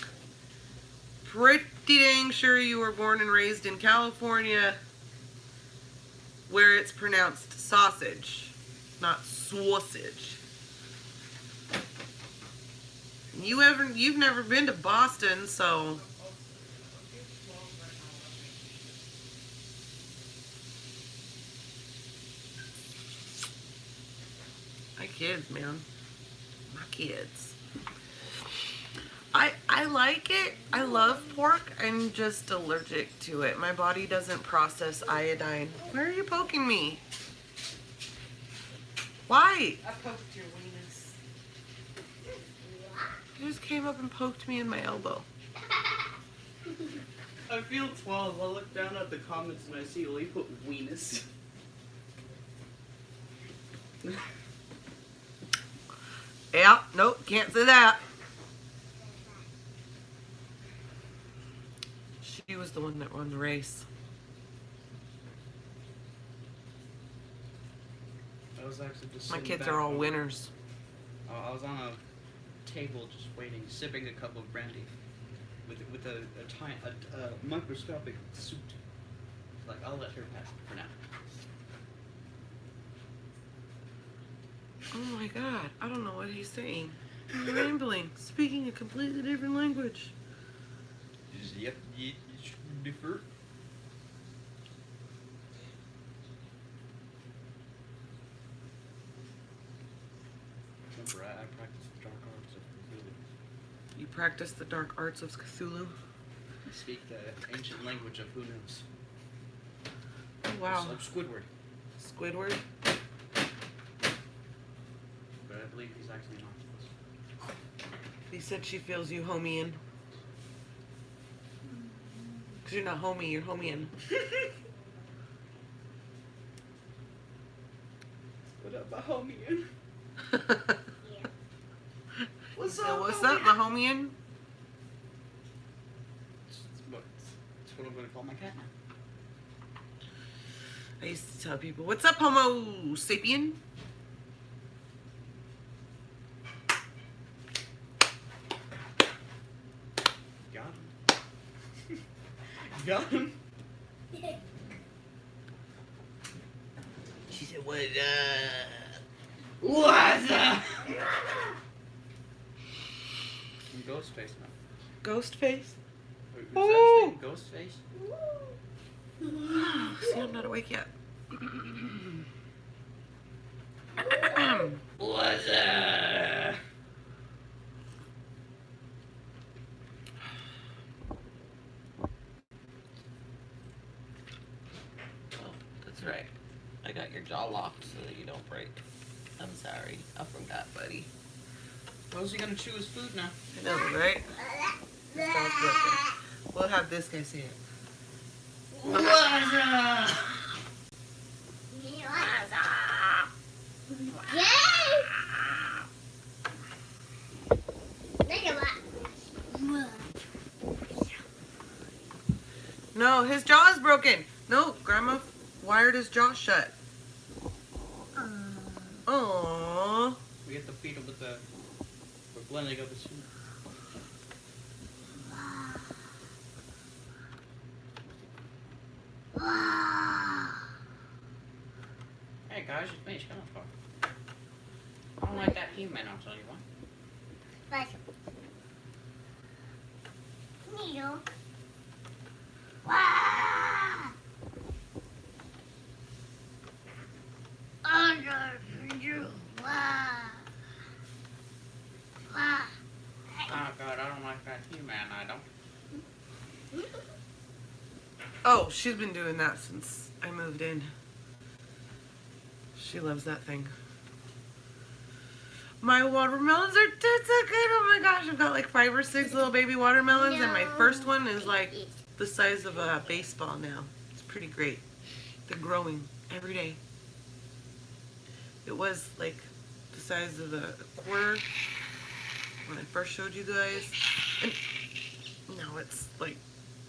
Pretty dang sure you were born and raised in California, where it's pronounced sausage, not sausage. You've never been to Boston, so my kids, man. My kids. I like it. I love pork. I'm just allergic to it. My body doesn't process iodine. Why are you poking me? Why? I poked your weenus. You just came up and poked me in my elbow. I feel 12. I look down at the comments and I see Lee put weenus. Yeah, nope, can't say that. She was the one that won the race. was actually just My sitting kids back are all on- winners. I was on a table just waiting, sipping a cup of brandy, with a microscopic suit. Like, I'll let her pass it for now. Oh my god, I don't know what he's saying. He's rambling, speaking a completely different language. Yep, you should defer. Remember, I practice the dark arts of Willy. You practice the dark arts of Cthulhu? Speak the ancient language of who knows. Oh wow. Of Squidward. Squidward? But I believe he's actually an octopus. He said she feels you homie-in. Because you're not homie, you're homie-in. What up, my homie? What's So up? what's up, my homie-in? That's what I'm gonna call my cat now. I used to tell people, what's up, homo sapien? Got him. Got him. She said, what's up? What's up? Ghostface now. Ghostface? Who's Ooh. that his name? Ghostface? See, I'm not awake yet. What's up? Oh, that's right. I got your jaw locked so that you don't break. I'm sorry. I forgot, buddy. How's he gonna chew his food now? I know, right? His jaw's broken. We'll have this guy say it. What's up? No, his jaw is broken. No, Grandma wired his jaw shut. Aww. We have to feed him with the. We're blending up his food. Hey guys, it's me, Skyler. I don't like that He-Man, I'll tell you what. Needle. Wow. Under you. Wow. Wow. Oh god, I don't like that He-Man, I don't. Oh, she's been doing that since I moved in. She loves that thing. My watermelons are so good. Oh my gosh, I've got like 5 or 6 little baby watermelons, and my first one is like the size of a baseball now. It's pretty great. They're growing every day. It was like the size of a quarter when I first showed you guys. And now it's like,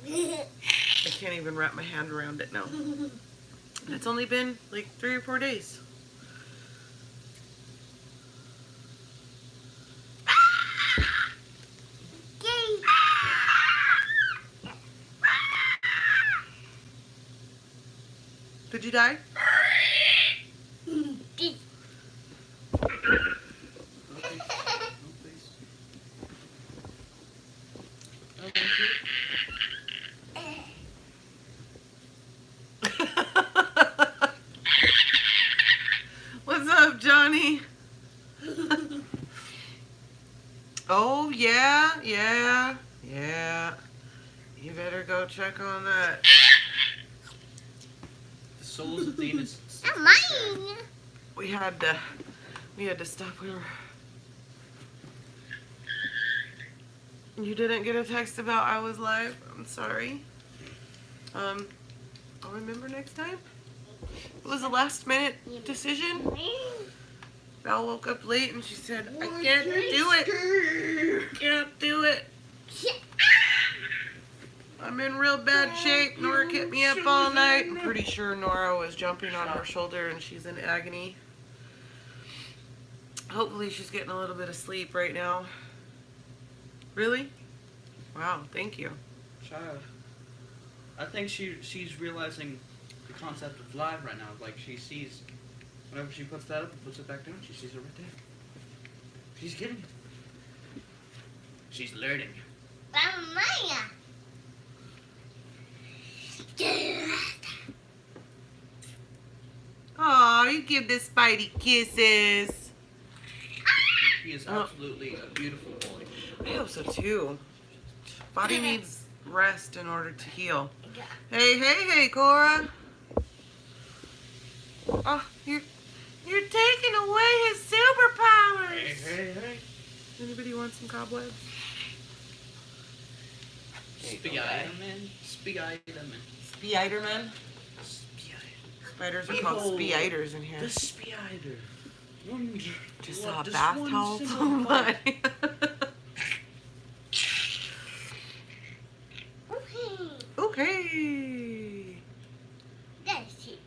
I can't even wrap my hand around it now. And it's only been like 3 or 4 days. Did you die? What's up, Johnny? Oh, yeah. You better go check on that. The souls of the innocent. Not mine. We had to stop. You didn't get a text about I was live. I'm sorry. I'll remember next time. It was a last minute decision. Val woke up late and she said, I can't do it. Can't do it. I'm in real bad shape. Nora kept me up all night. I'm pretty sure Nora was jumping on her shoulder and she's in agony. Hopefully she's getting a little bit of sleep right now. Really? Wow, thank you. Child. I think she's realizing the concept of live right now. Like she sees, whenever she puts that up and puts it back down, she sees it right there. She's getting it. She's learning. Maya. Aw, you give this Spidey kisses. He is absolutely a beautiful boy. I hope so too. Body needs rest in order to heal. Hey, Cora. Oh, you're taking away his superpowers. Hey. Anybody want some cobwebs? Spiderman. Spiderman. Spiders are called spiders in here. The spider. Just saw a bath towel. Oh my. Okay. That's it.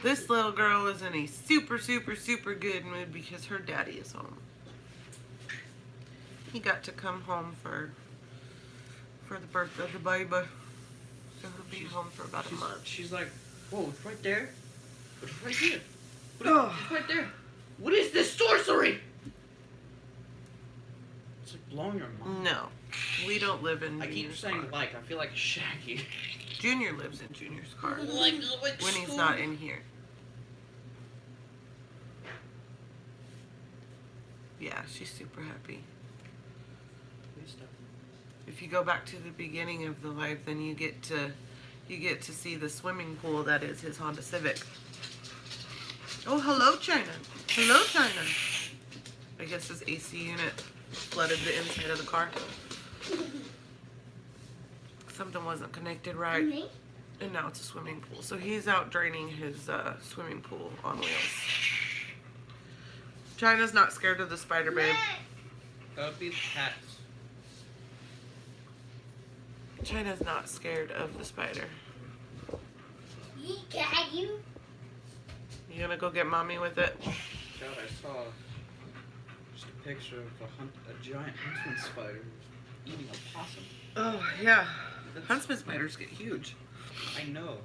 This little girl is in a super good mood because her daddy is home. He got to come home for the birth of the baby. So he'll be home for about a month. She's like, whoa, it's right there. But it's right here. It's right there. What is this sorcery? It's like blowing your mind. No, we don't live in I keep Junior's saying car. like, I feel like Shaggy. Junior lives in Junior's car like when he's not in here. Yeah, she's super happy. If you go back to the beginning of the life, then you get to see the swimming pool that is his Honda Civic. Oh, hello, China. Hello, China. I guess his AC unit flooded the inside of the car. Something wasn't connected right, and now it's a swimming pool. So he's out draining his swimming pool on wheels. China's not scared of the spider, babe. That would be the cats. China's not scared of the spider. You got you. You gonna go get mommy with it? God, I saw just a picture of a giant huntsman spider eating a possum. Oh, yeah. Huntsman spiders get huge. I know.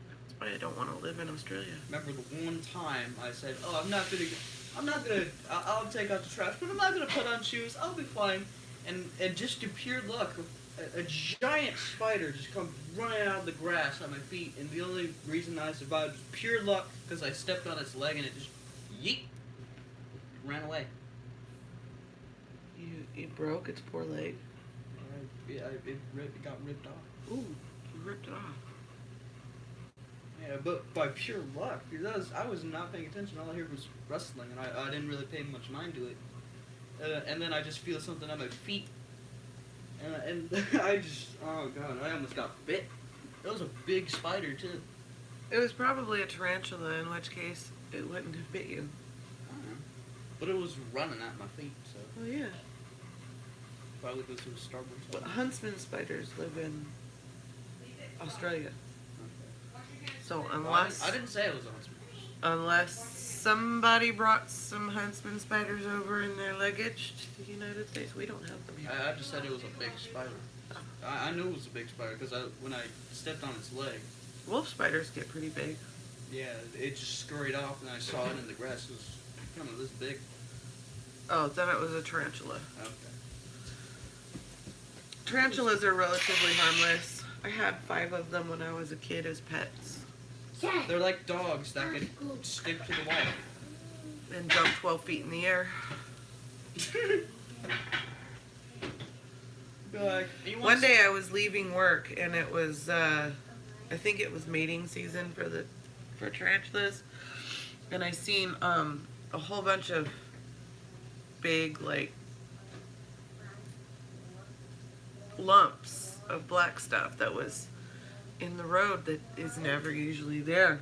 That's why I don't want to live in Australia. Remember the one time I said, oh, I'll take out the trash, but I'm not gonna put on shoes, I'll be fine. And just to pure luck, a giant spider just comes running out of the grass at my feet, and the only reason I survived was pure luck because I stepped on its leg and it just yeet, ran away. You broke its poor leg. It got ripped off. Ooh, you ripped it off. Yeah, but by pure luck, because I was not paying attention. All I heard was rustling, and I didn't really pay much mind to it. And then I just feel something on my feet, and I just, oh god, I almost got bit. It was a big spider too. It was probably a tarantula, in which case it wouldn't have bit you. I don't know. But it was running at my feet, so Oh yeah. probably because it was starboard. But huntsman spiders live in Australia. So unless I didn't say it was a huntsman. somebody brought some huntsman spiders over in their luggage to the United States, we don't have them here. I just said it was a big spider. I knew it was a big spider because when I stepped on its leg, Wolf spiders get pretty big. yeah, it just scurried off, and I saw it in the grass. It was kind of this big. Oh, then it was a tarantula. Okay. Tarantulas are relatively harmless. I had 5 of them when I was a kid as pets. They're like dogs that can stick to the wall. And jump 12 feet in the air. One day I was leaving work and it was, I think it was mating season for tarantulas. And I seen a whole bunch of big, like, lumps of black stuff that was in the road that is never usually there.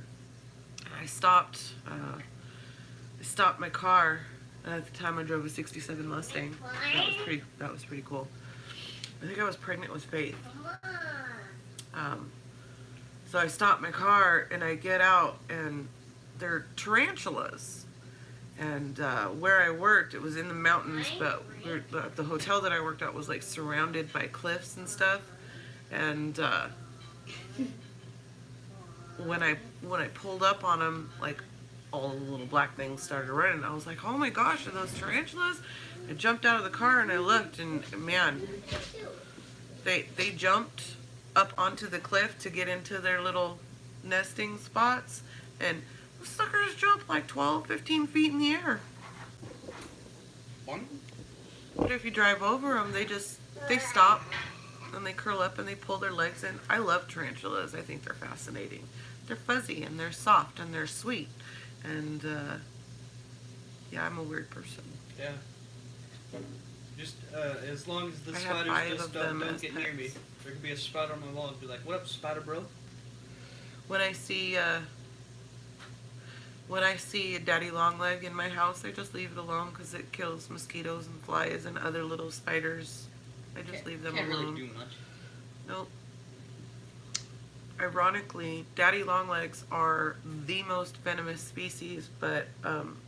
I stopped my car, and at the time I drove a '67 Mustang. That was pretty cool. I think I was pregnant with Faith. So I stopped my car and I get out and they're tarantulas. And where I worked, it was in the mountains, but the hotel that I worked at was like surrounded by cliffs and stuff. And when I pulled up on them, like all the little black things started running. I was like, oh my gosh, are those tarantulas? I jumped out of the car and I looked, and man, they jumped up onto the cliff to get into their little nesting spots, and the suckers jumped like 12, 15 feet in the air. But if you drive over them, they stop and they curl up and they pull their legs in. I love tarantulas. I think they're fascinating. They're fuzzy and they're soft and they're sweet. And yeah, I'm a weird person. Yeah. Just as long as the I have 5 spiders just of them don't as get near pets. me. There could be a spider on my wall and be like, "What up, spider bro?" When I see daddy longleg in my house, I just leave it alone because it kills mosquitoes and flies and other little spiders. I just leave them Can't alone. really do much. Nope. Ironically, daddy longlegs are the most venomous species, but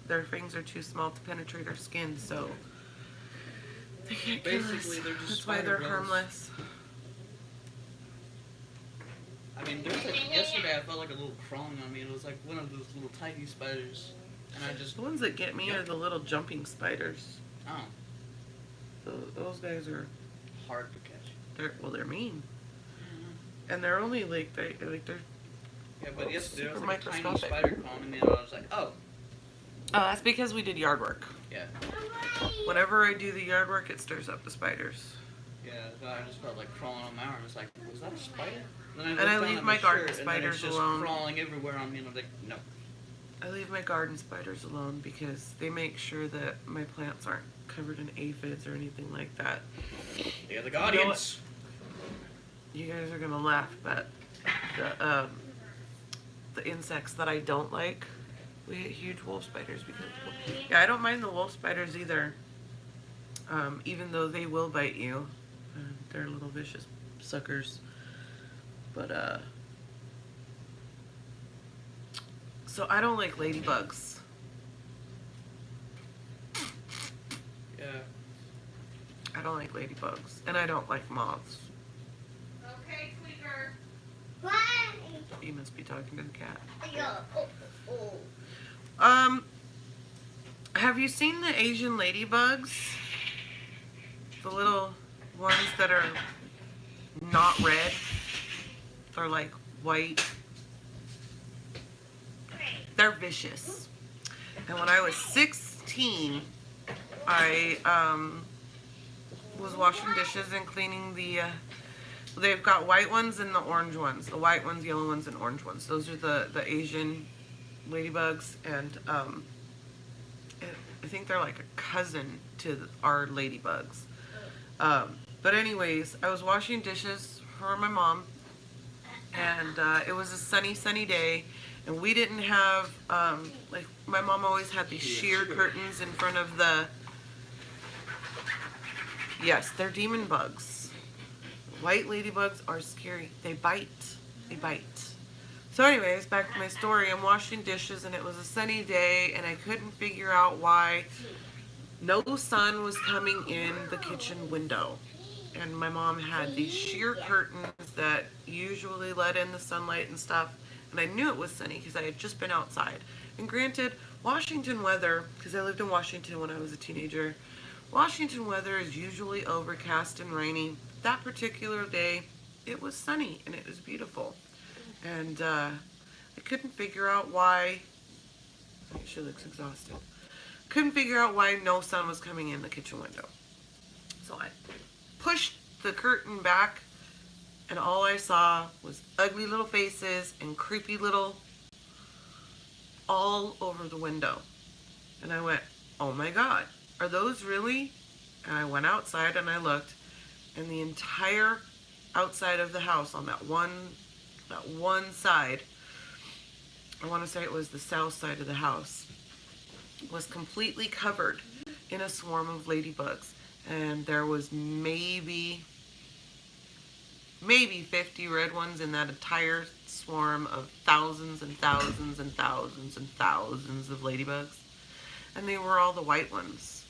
their fangs are too small to penetrate our skin, so they can't kill us. Basically, they're just That's why spider they're bros. harmless. I mean, there was like yesterday I felt like a little crawling on me, and it was like one of those little tiny spiders, and I just The ones that get me are the little jumping spiders. oh, Those guys are hard to catch. they're mean, and they're only like they're Yeah, but yesterday there super was like a tiny microscopic. spider crawling me, and I was like, oh, that's because we did yard work. yeah, Whenever I do the yard work, it stirs up the spiders. yeah. So I just felt like crawling on my arm. It's like, was that a spider? Then And looked I down leave at my garden shirt, and then spiders it's just alone. crawling everywhere on me, and I'm like, no. I leave my garden spiders alone because they make sure that my plants aren't covered in aphids or anything like that. They're the guardians. You guys are gonna laugh, but the insects that I don't like, we get huge wolf spiders because yeah, I don't mind the wolf spiders either. Even though they will bite you, they're little vicious suckers. But so I don't like ladybugs. Yeah. I don't like ladybugs, and I don't like moths. Okay, Tweaker. Why? You must be talking to the cat. Oh. Have you seen the Asian ladybugs? The little ones that are not red. They're like white. They're vicious. And when I was 16, I was washing dishes and cleaning the they've got white ones and the orange ones. The white ones, yellow ones, and orange ones. Those are the Asian ladybugs, and I think they're like a cousin to our ladybugs. But anyways, I was washing dishes for my mom, and it was a sunny day, and we didn't have like my mom always had these sheer curtains in front of the. Yes, they're demon bugs. White ladybugs are scary. They bite. They bite. So anyways, back to my story. I'm washing dishes and it was a sunny day and I couldn't figure out why no sun was coming in the kitchen window. And my mom had these sheer curtains that usually let in the sunlight and stuff. And I knew it was sunny because I had just been outside. And granted, Washington weather, because I lived in Washington when I was a teenager, Washington weather is usually overcast and rainy. That particular day, it was sunny and it was beautiful. And I couldn't figure out why, she looks exhausted. Couldn't figure out why no sun was coming in the kitchen window. So I pushed the curtain back and all I saw was ugly little faces and creepy little all over the window. And I went, oh my God, are those really? And I went outside and I looked, and the entire outside of the house on that one side, I want to say it was the south side of the house, was completely covered in a swarm of ladybugs. And there was maybe maybe 50 red ones in that entire swarm of thousands and thousands and thousands and thousands of ladybugs. And they were all the white ones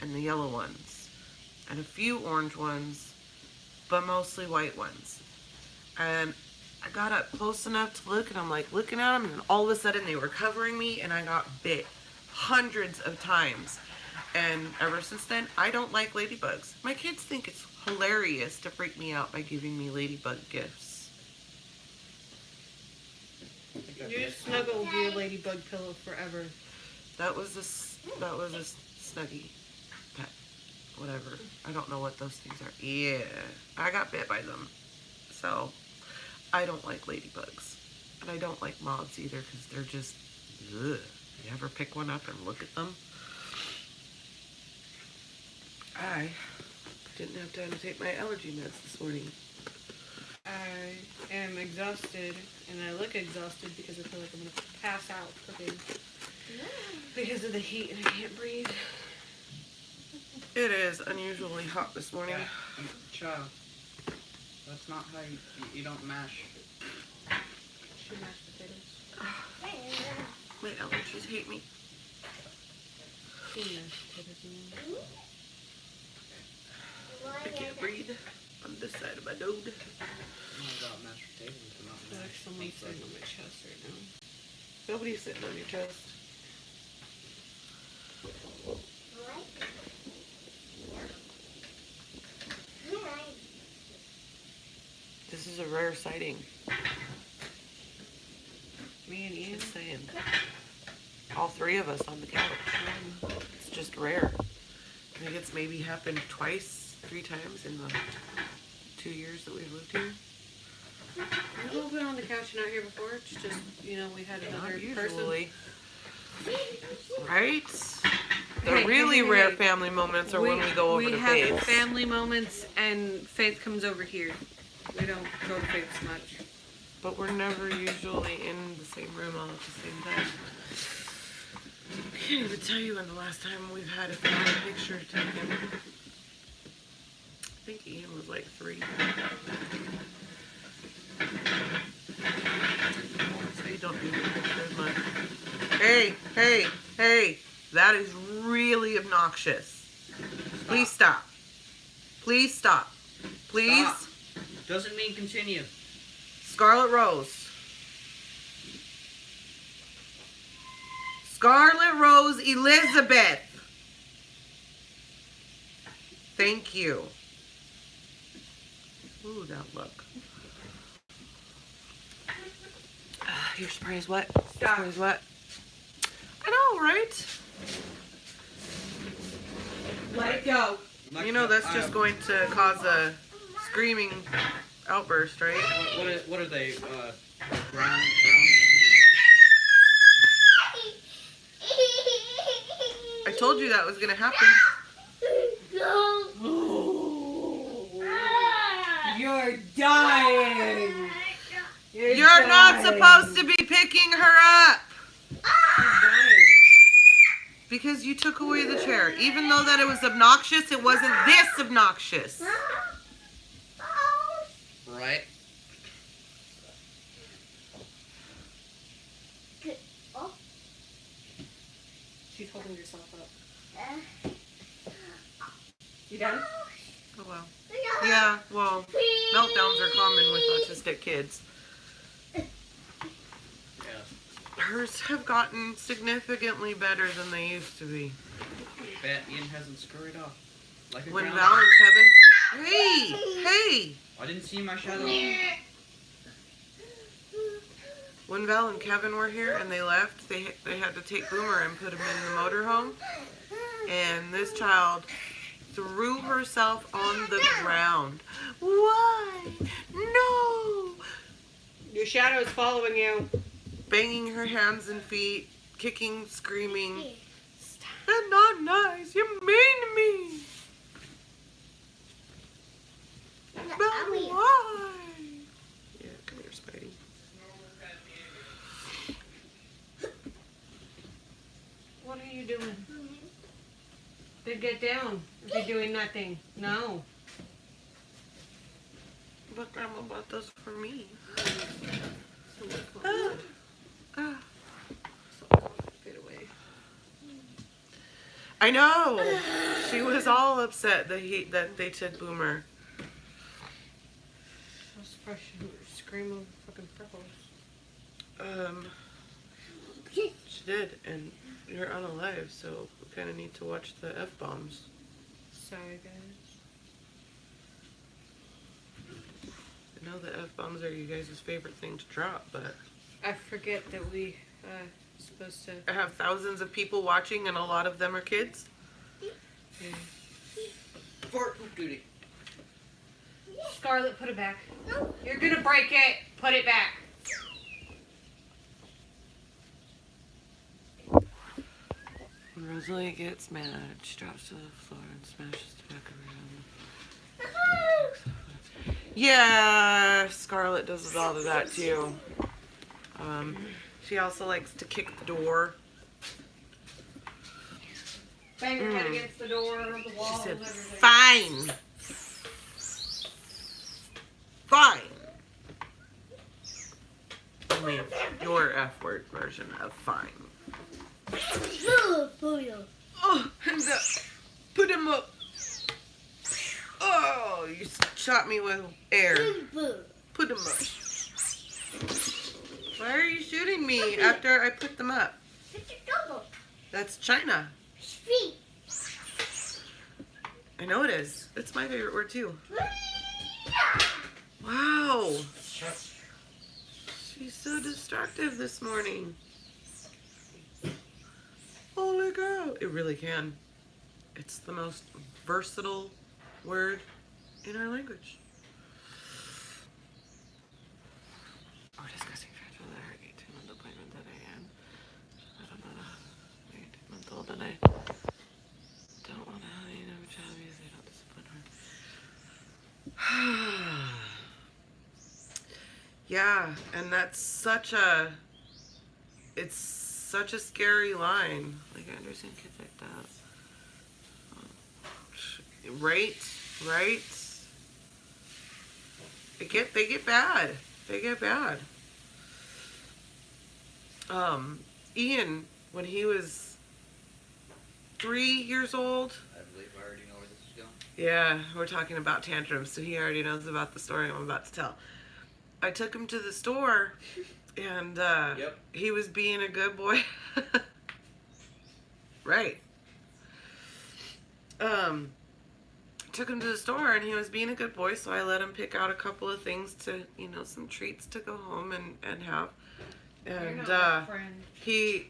and the yellow ones and a few orange ones, but mostly white ones. And I got up close enough to look, and I'm like looking at them, and then all of a sudden they were covering me, and I got bit hundreds of times. And ever since then, I don't like ladybugs. My kids think it's hilarious to freak me out by giving me ladybug gifts. You snuggled your ladybug pillow forever. That was a snuggie pet, whatever. I don't know what those things are. Yeah, I got bit by them, so I don't like ladybugs, and I don't like moths either because they're just. Ugh. You ever pick one up and look at them? I didn't have time to take my allergy meds this morning. I am exhausted, and I look exhausted because I feel like I'm going to pass out cooking because of the heat and I can't breathe. It is unusually hot this morning. Yeah. Child, that's not how you don't mash. She mashed potatoes. My allergies hate me. She mashed potatoes. I can't breathe on this side of my nose. Oh my god, mashed potatoes are not I feel like mashed. someone's sitting on my chest right now. Nobody's sitting on your chest. This is a rare sighting. Me and Ian. Just saying. All three of us on the couch. It's just rare. I think it's maybe happened twice, 3 times in the 2 years that we've lived here. We've all been on the couch and out here before. It's just, you know, we had another Not person. usually. Right? The Hey, really hey, hey, rare hey. family moments are when we go over to We have Faith's. family moments, and Faith comes over here. We don't go to Faith's much. But we're never usually in the same room all at the same time. I can't even tell you when the last time we've had a family picture taken. I think Ian was like 3. So you don't do the pictures much. Hey, hey, hey! That is really obnoxious. Please stop. Please stop. Please. Stop. Doesn't mean continue. Scarlet Rose. Scarlet Rose Elizabeth. Thank you. Ooh, that look. Your spray's wet. Stop. Spray's wet. I know, right? Let it go. You know that's just going to cause a screaming outburst, right? What are they? Brown? I told you that was going to happen. You're dying. You're not supposed to be picking her up. Because you took away the chair. Even though that it was obnoxious, it wasn't this obnoxious. Right. She's holding yourself up. You done? Oh well. Yeah, well, meltdowns are common with autistic kids. Yeah. Hers have gotten significantly better than they used to be. Bet Ian hasn't scurried off. Like a When ground Val and Kevin... Hey! I didn't see my shadow. When Val and Kevin were here and they left, they had to take Boomer and put him in the motorhome. And this child threw herself on the ground. Why? No! Your shadow is following you. Banging her hands and feet, kicking, screaming. That's not nice. You're mean to me. But why? Yeah, come here, Spidey. What are you doing? Then get down. If you're doing nothing. No. But Grandma bought those for me. Get away. I know. She was all upset that they took Boomer. I was surprised she didn't scream of fucking freckles. She did, and you're unalive, so we kind of need to watch the F-bombs. Sorry, guys. I know the F-bombs are you guys' favorite thing to drop, but I forget that we supposed to. I have thousands of people watching, and a lot of them are kids. Yeah. For duty. Scarlet, put it back. You're gonna break it. Put it back. When Rosalie gets mad, she drops to the floor and smashes the back of her head. Yeah, Scarlet does all of that too. She also likes to kick the door. Bang your head against the door, the wall, She said, everything. fine. Fine. Only your F word version of fine. Oh, hands up. Put him up. Oh, you shot me with air. Put him up. Why are you shooting me after I put them up? That's China. I know it is. It's my favorite word too. Wow. She's so destructive this morning. Holy cow. It really can. It's the most versatile word in our language. We're discussing transfer her 18-month appointment that I had. I don't know. 18-month-old and I don't want to, child because I don't discipline her. Yeah, and that's such a scary line. Like, I understand kids like that. Right? They get bad. They get bad. Ian, when he was 3 years old. I believe I already know where this is going. Yeah, we're talking about tantrums, so he already knows about the story I'm about to tell. I took him to the store, and he was being a good boy. Right. Took him to the store, and he was being a good boy, so I let him pick out a couple of things to, some treats to go home and have. And he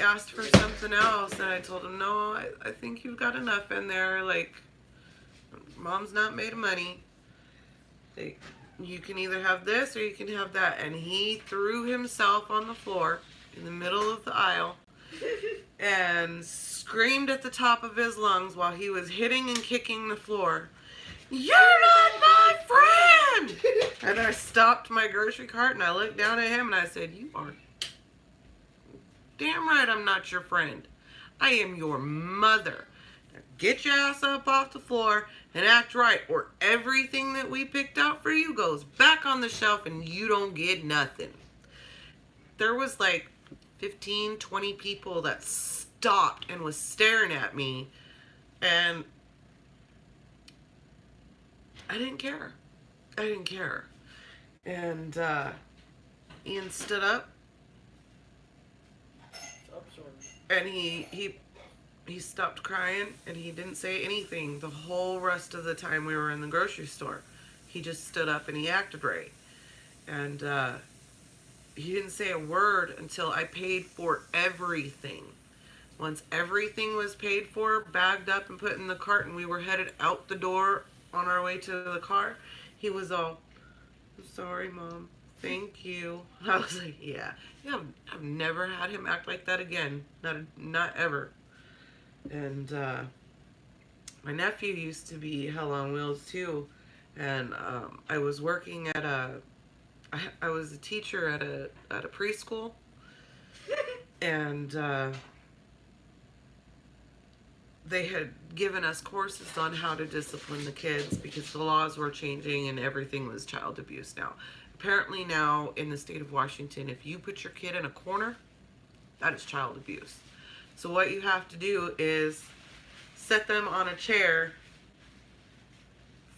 asked for something else, and I told him, no, I think you've got enough in there. Like, Mom's not made of money. You can either have this or you can have that. And he threw himself on the floor in the middle of the aisle and screamed at the top of his lungs while he was hitting and kicking the floor, "You're not my friend!" And I stopped my grocery cart and I looked down at him and I said, "You are damn right I'm not your friend. I am your mother. Now get your ass up off the floor and act right, or everything that we picked out for you goes back on the shelf and you don't get nothing." There was like 15, 20 people that stopped and was staring at me, and I didn't care. And Ian stood up, and he stopped crying, and he didn't say anything the whole rest of the time we were in the grocery store. He just stood up and he acted right. And he didn't say a word until I paid for everything. Once everything was paid for, bagged up and put in the cart, and we were headed out the door on our way to the car, he was all, "I'm sorry, Mom. Thank you." I was like, yeah, I've never had him act like that again. Not ever. And my nephew used to be hell on wheels too, and I was working at I was a teacher at a preschool, and they had given us courses on how to discipline the kids because the laws were changing and everything was child abuse now. Apparently now in the state of Washington, if you put your kid in a corner, that is child abuse. So what you have to do is set them on a chair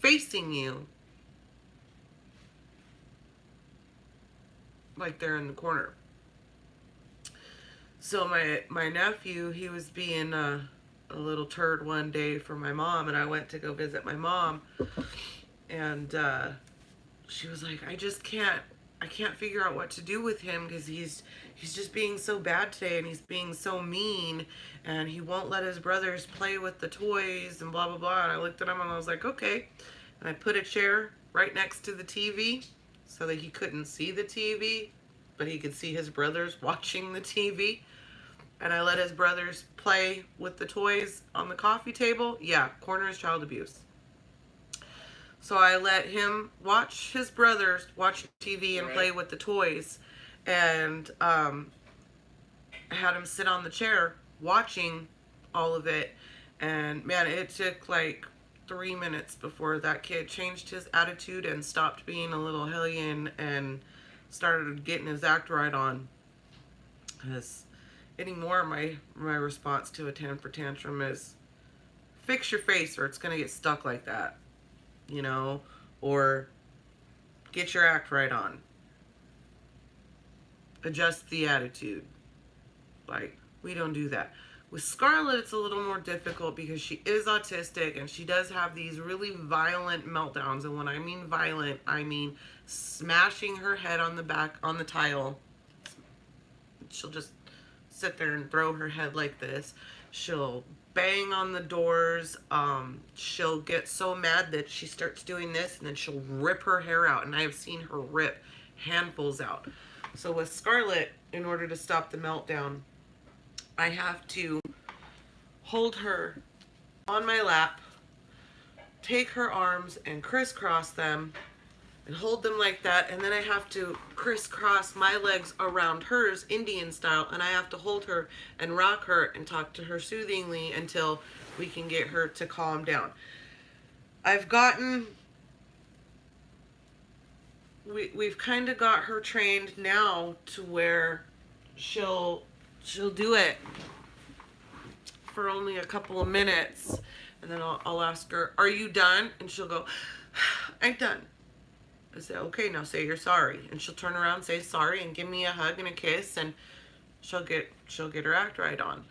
facing you like they're in the corner. So my nephew, he was being a little turd one day for my mom, and I went to go visit my mom, and she was like, I can't figure out what to do with him because he's just being so bad today, and he's being so mean, and he won't let his brothers play with the toys and blah blah blah. And I looked at him and I was like, okay. And I put a chair right next to the TV so that he couldn't see the TV, but he could see his brothers watching the TV. And I let his brothers play with the toys on the coffee table. Yeah, corner is child abuse. So I let him watch his brothers watch TV and play with the toys, and had him sit on the chair watching all of it. And man, it took like 3 minutes before that kid changed his attitude and stopped being a little hellion and started getting his act right on. Because anymore, my response to a temper tantrum is fix your face or it's going to get stuck like that, you know, or get your act right on. Adjust the attitude. Like, we don't do that. With Scarlet, it's a little more difficult because she is autistic and she does have these really violent meltdowns. And when I mean violent, I mean smashing her head on the tile. She'll just sit there and throw her head like this. She'll bang on the doors. She'll get so mad that she starts doing this, and then she'll rip her hair out. And I have seen her rip handfuls out. So with Scarlet, in order to stop the meltdown, I have to hold her on my lap, take her arms and crisscross them and hold them like that, and then I have to crisscross my legs around hers Indian style, and I have to hold her and rock her and talk to her soothingly until we can get her to calm down. We've kind of got her trained now to where she'll do it for only a couple of minutes, and then I'll ask her, are you done? And she'll go, I'm done. I say, okay, now say you're sorry. And she'll turn around, say sorry, and give me a hug and a kiss, and she'll get her act right on.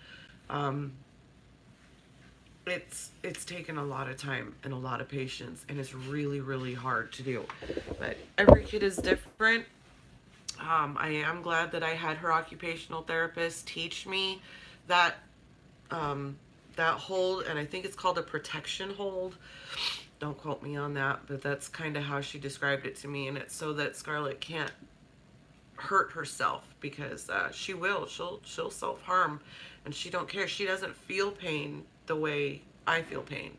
It's taken a lot of time and a lot of patience, and it's really, really hard to do. But every kid is different. I am glad that I had her occupational therapist teach me that hold, and I think it's called a protection hold. Don't quote me on that, but that's kind of how she described it to me, and it's so that Scarlet can't hurt herself, because she'll self-harm, and she don't care. She doesn't feel pain the way I feel pain.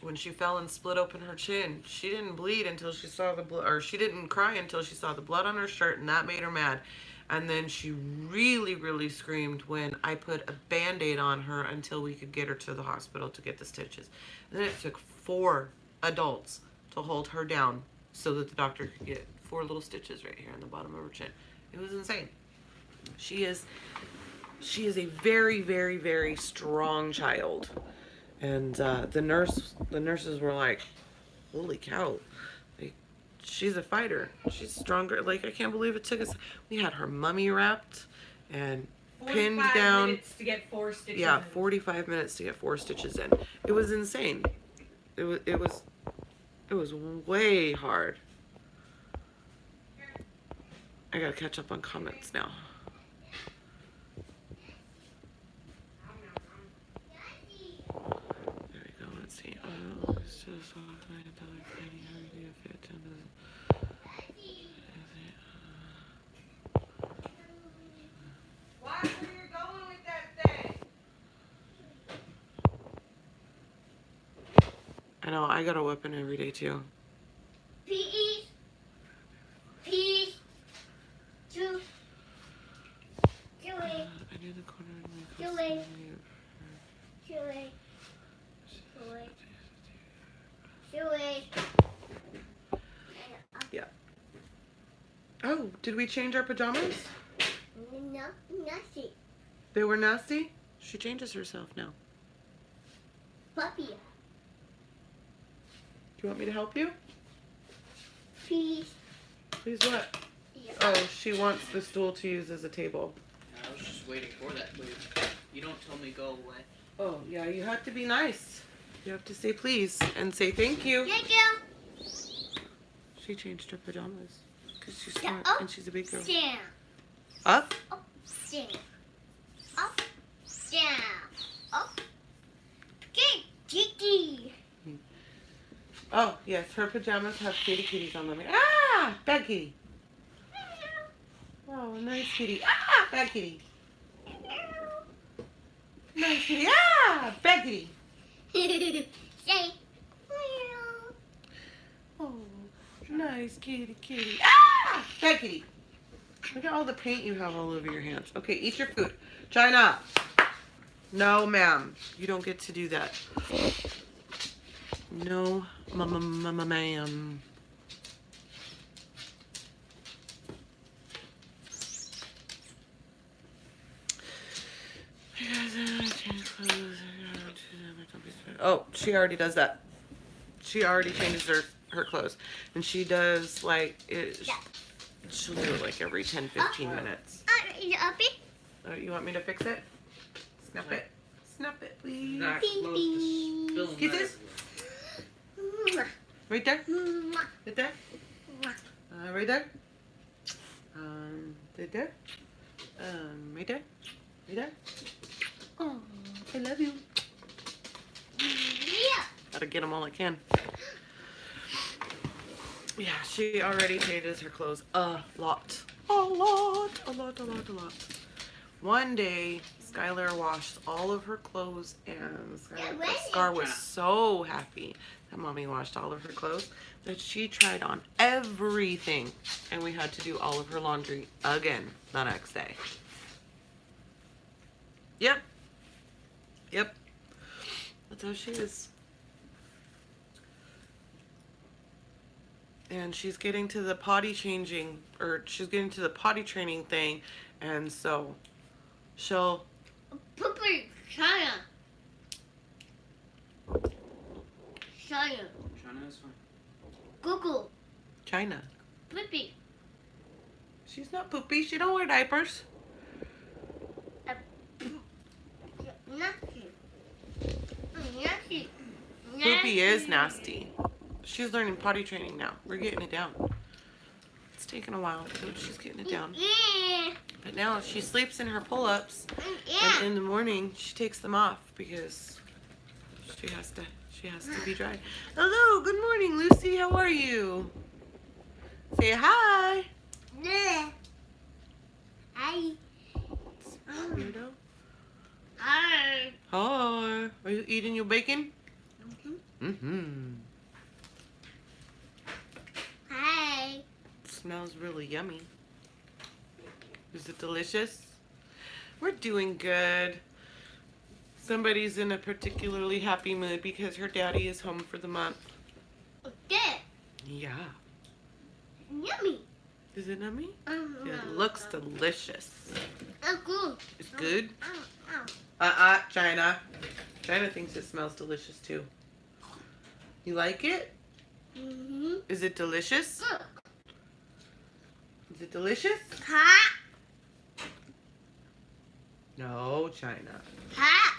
When she fell and split open her chin, she didn't bleed until she saw the blood, or she didn't cry until she saw the blood on her shirt, and that made her mad. And then she really, really screamed when I put a Band-Aid on her until we could get her to the hospital to get the stitches. And then it took 4 adults to hold her down so that the doctor could get 4 little stitches right here on the bottom of her chin. It was insane. She is a very, very, very strong child. And the nurses were like, holy cow. She's a fighter. She's stronger. Like, I can't believe it took us. We had her mummy wrapped and pinned down. 45 minutes to get 4 stitches. Yeah, in. 45 minutes to get 4 stitches in. It was insane. It was way hard. I gotta catch up on comments now. There we go. Let's see. Oh, it's just so kind of Watch where you're going with that thing. I know, I got a weapon every day too. Peace. Peace. Julie. I knew the corner of my Julie. Oh, did we change our pajamas? No, nothing. They were nasty? She changes herself now. Puppy. Do you want me to help you? Please. Please what? Yeah. Oh, she wants the stool to use as a table. I was just waiting for that move. You don't tell me go away. Oh, yeah, you have to be nice. You have to say please and say thank you. Thank you. She changed her pajamas because she's smart Up, and she's a big girl. down. Up? Up, down. Up, down. Up. Good, kitty. Oh, yes, her pajamas have kitty kitties on them. Ah! Bad kitty. Oh, nice kitty. Ah! Bad kitty. Nice kitty. Ah! Bad kitty. Say. Oh, nice kitty kitty. Ah! Bad kitty. Look at all the paint you have all over your hands. Okay, eat your food. China. No, ma'am. You don't get to do that. No, ma'am. Oh, she already does that. She already changes her clothes. And she does like it. She'll do it like every 10-15 minutes. Up it. Oh, you want me to fix it? Snap it. Snap it, please. Not Ding, close to ding. spilling Kisses? that. Right there? Mwah. Right there? Right there? Right there? Right there? Right there? Oh, I love you. Yeah. Gotta get them all I can. Yeah, she already changes her clothes a lot. A lot. One day, Skyler washed all of her clothes, and Scar was so happy that Mommy washed all of her clothes that she tried on everything, and we had to do all of her laundry again the next day. Yep. That's how she is. And she's getting to the potty changing, or she's getting to the potty training thing, and so she'll... Poopy. China. China. China is fine. Google. China. Poopy. She's not poopy. She don't wear diapers. Nasty. Nasty. Poopy is nasty. She's learning potty training now. We're getting it down. It's taken a while, but she's getting it down. Yeah. But now she sleeps in her pull-ups, Yeah. and in the morning she takes them off because she has to be dry. Hello, good morning, Lucy. How are you? Say hi. Yeah. Hi. Weirdo. Hi. Hi. Are you eating your bacon? Mm-hmm. Hi. Smells really yummy. Is it delicious? We're doing good. Somebody's in a particularly happy mood because her daddy is home for the month. Good. Yeah. Yummy. Is it yummy? It looks delicious. Good. It's good? Ow. China. China thinks it smells delicious too. You like it? Mm-hmm. Is it delicious? Good. Is it delicious? Hot. No, China. Hot.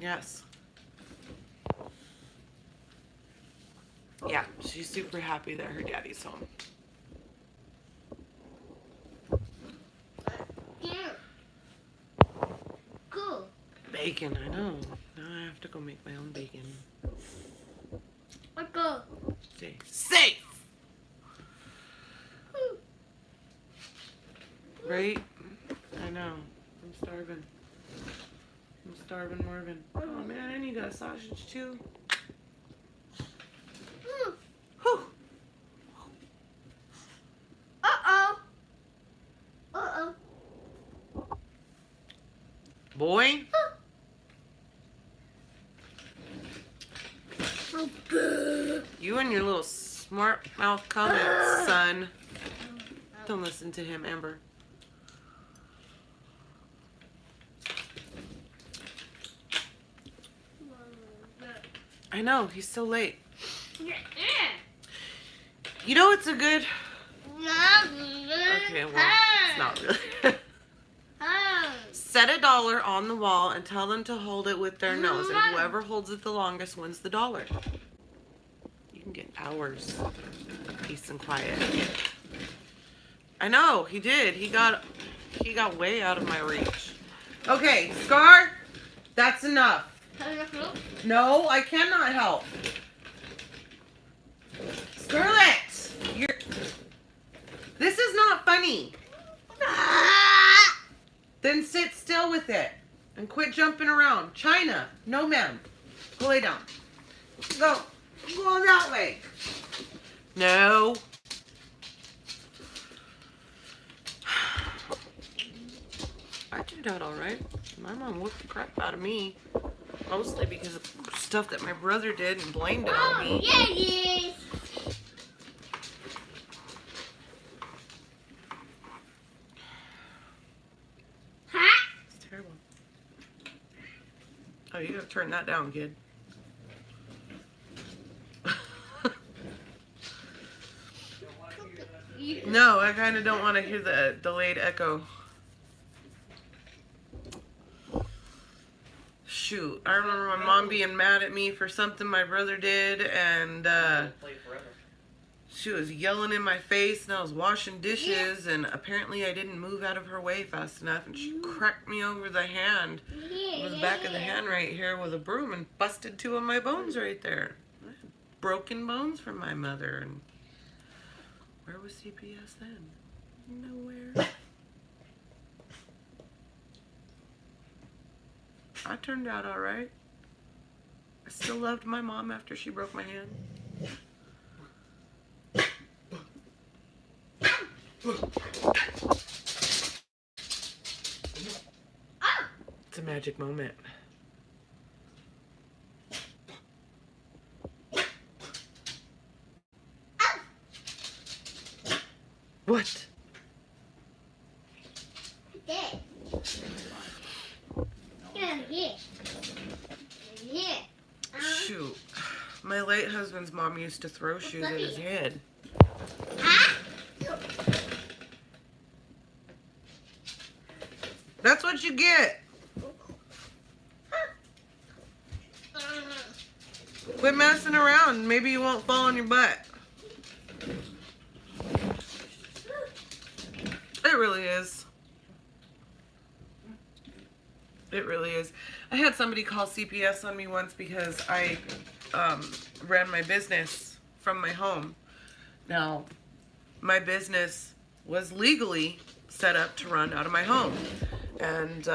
Yes. Yeah, she's super happy that her daddy's home. Here. Cool. Bacon, I know. Now I have to go make my own bacon. Let's go. Say, safe! Right? I know. I'm starving. I'm starving, Marvin. Oh man, and you got sausage too. Whew. Uh-oh. Uh-oh. Boy. You and your little smart mouth comments, son. Don't listen to him, Amber. I know, he's so late. You know it's a good... Okay, well, it's not really. Set $1 on the wall and tell them to hold it with their nose. And whoever holds it the longest wins the $1. You can get hours of peace and quiet. I know, he did. He got way out of my reach. Okay, Scar, that's enough. No, I cannot help. Scarlet, this is not funny. Then sit still with it and quit jumping around. China, no ma'am. Go lay down. Go that way. No. I turned out all right. My mom whooped the crap out of me. Mostly because of stuff that my brother did and blamed it on me. Yeah, yes. It's terrible. Oh, you gotta turn that down, kid. No, I kind of don't want to hear the delayed echo. Shoot, I remember my mom being mad at me for something my brother did, and she was yelling in my face, and I was washing dishes, and apparently I didn't move out of her way fast enough, and she cracked me over the hand, over the back of the hand right here with a broom, and busted 2 of my bones right there. I had broken bones from my mother, and where was CPS then? Nowhere. I turned out all right. I still loved my mom after she broke my hand. It's a magic moment. What? Shoot. My late husband's mom used to throw shoes at his head. That's what you get. Quit messing around. Maybe you won't fall on your butt. It really is. It really is. I had somebody call CPS on me once because I ran my business from my home. Now, my business was legally set up to run out of my home. And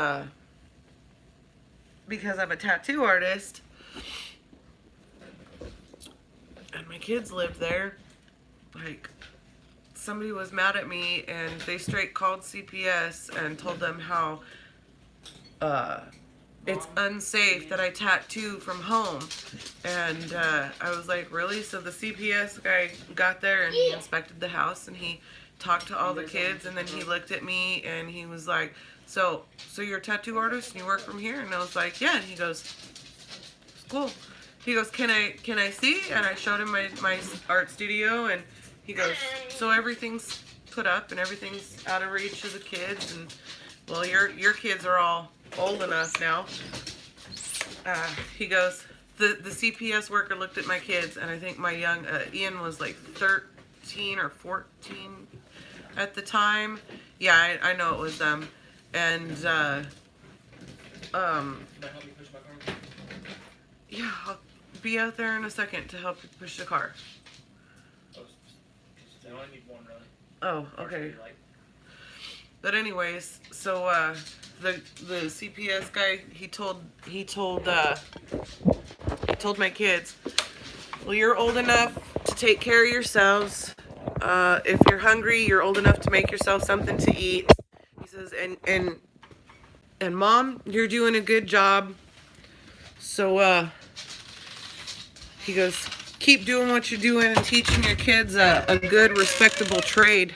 because I'm a tattoo artist and my kids lived there, like, somebody was mad at me and they straight called CPS and told them how it's unsafe that I tattoo from home. And I was like, really? So the CPS guy got there and he inspected the house and he talked to all the kids, and then he looked at me and he was like, so you're a tattoo artist and you work from here? And I was like, yeah. And he goes, cool. He goes, can I see? And I showed him my art studio, and he goes, so everything's put up and everything's out of reach of the kids, and well, your kids are all old enough now. He goes, the CPS worker looked at my kids, and I think my young Ian was like 13 or 14 at the time. Yeah, I know it was them. And Can I help you push my car? yeah, I'll be out there in a second to help you push the car. Oh, I only need one, really. Oh, okay. But anyways, so the CPS guy, he told my kids, well, you're old enough to take care of yourselves. If you're hungry, you're old enough to make yourself something to eat. He says, and Mom, you're doing a good job. So he goes, keep doing what you're doing and teaching your kids a good, respectable trade.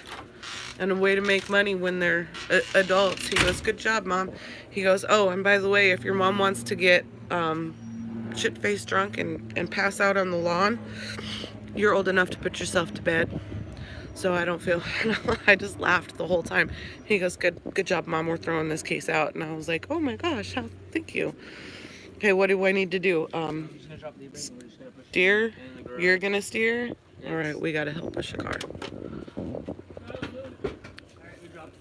and a way to make money when they're adults. He goes, good job, Mom. He goes, oh, and by the way, if your mom wants to get shit-faced drunk and pass out on the lawn, you're old enough to put yourself to bed. So I don't feel, I just laughed the whole time. He goes, good job, Mom, we're throwing this case out. And I was like, oh my gosh, thank you. Okay, what do I need to do? I'm just gonna drop the brake and we're just gonna push Steer? it in the garage. You're gonna steer? Yes. All right, we gotta help push a car. Alright, we dropped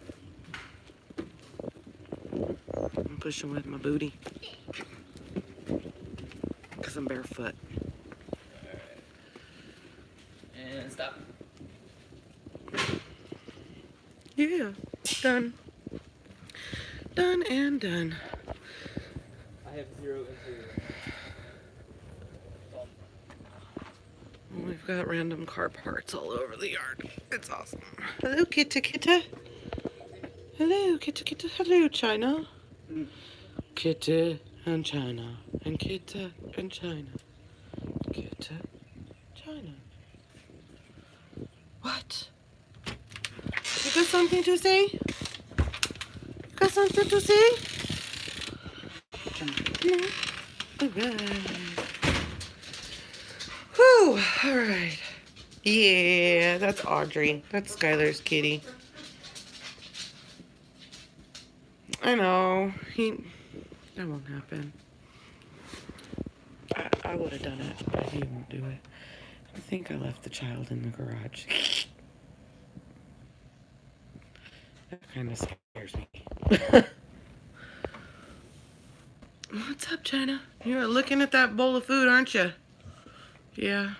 it. I'm pushing with my booty. Because I'm barefoot. And stop. Yeah, done. Done and done. I have 0 interior. We've got random car parts all over the yard. It's awesome. Hello, Kitta. Hello, Kitta. Hello, China. Kitta and China. And Kitta and China. Kitta, China. What? You got something to say? You got something to say? No? Alright. Whew, alright. Yeah, that's Audrey. That's Skyler's kitty. I know. That won't happen. I would have done it, but he won't do it. I think I left the child in the garage. That kind of scares me. What's up, China? You're looking at that bowl of food, aren't you? Yeah.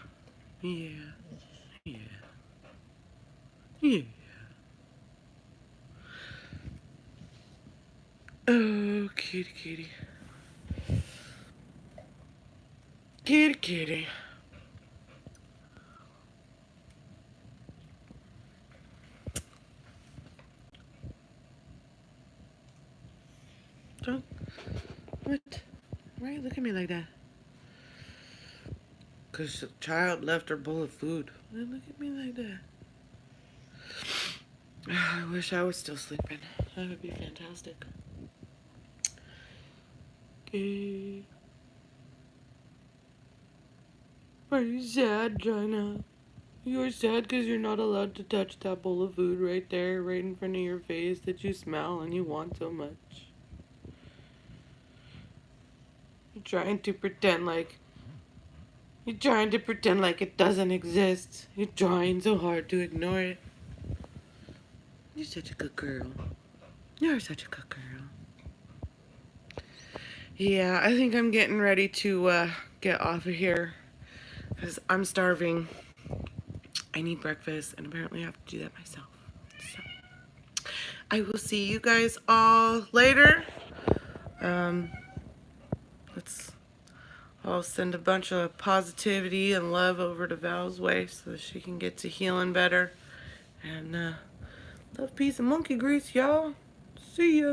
Oh, kitty. Kitty. Don't. What? Why are you looking at me like that? Because the child left her bowl of food. Why look at me like that? I wish I was still sleeping. That would be fantastic. Okay. Are you sad, Jenna? You're sad because you're not allowed to touch that bowl of food right there, right in front of your face that you smell and you want so much. You're trying to pretend like it doesn't exist. You're trying so hard to ignore it. You're such a good girl. You're such a good girl. Yeah, I think I'm getting ready to get off of here because I'm starving. I need breakfast and apparently I have to do that myself. So I will see you guys all later. I'll send a bunch of positivity and love over to Val's way so that she can get to healing better. And love, peace, and monkey grease, y'all. See ya.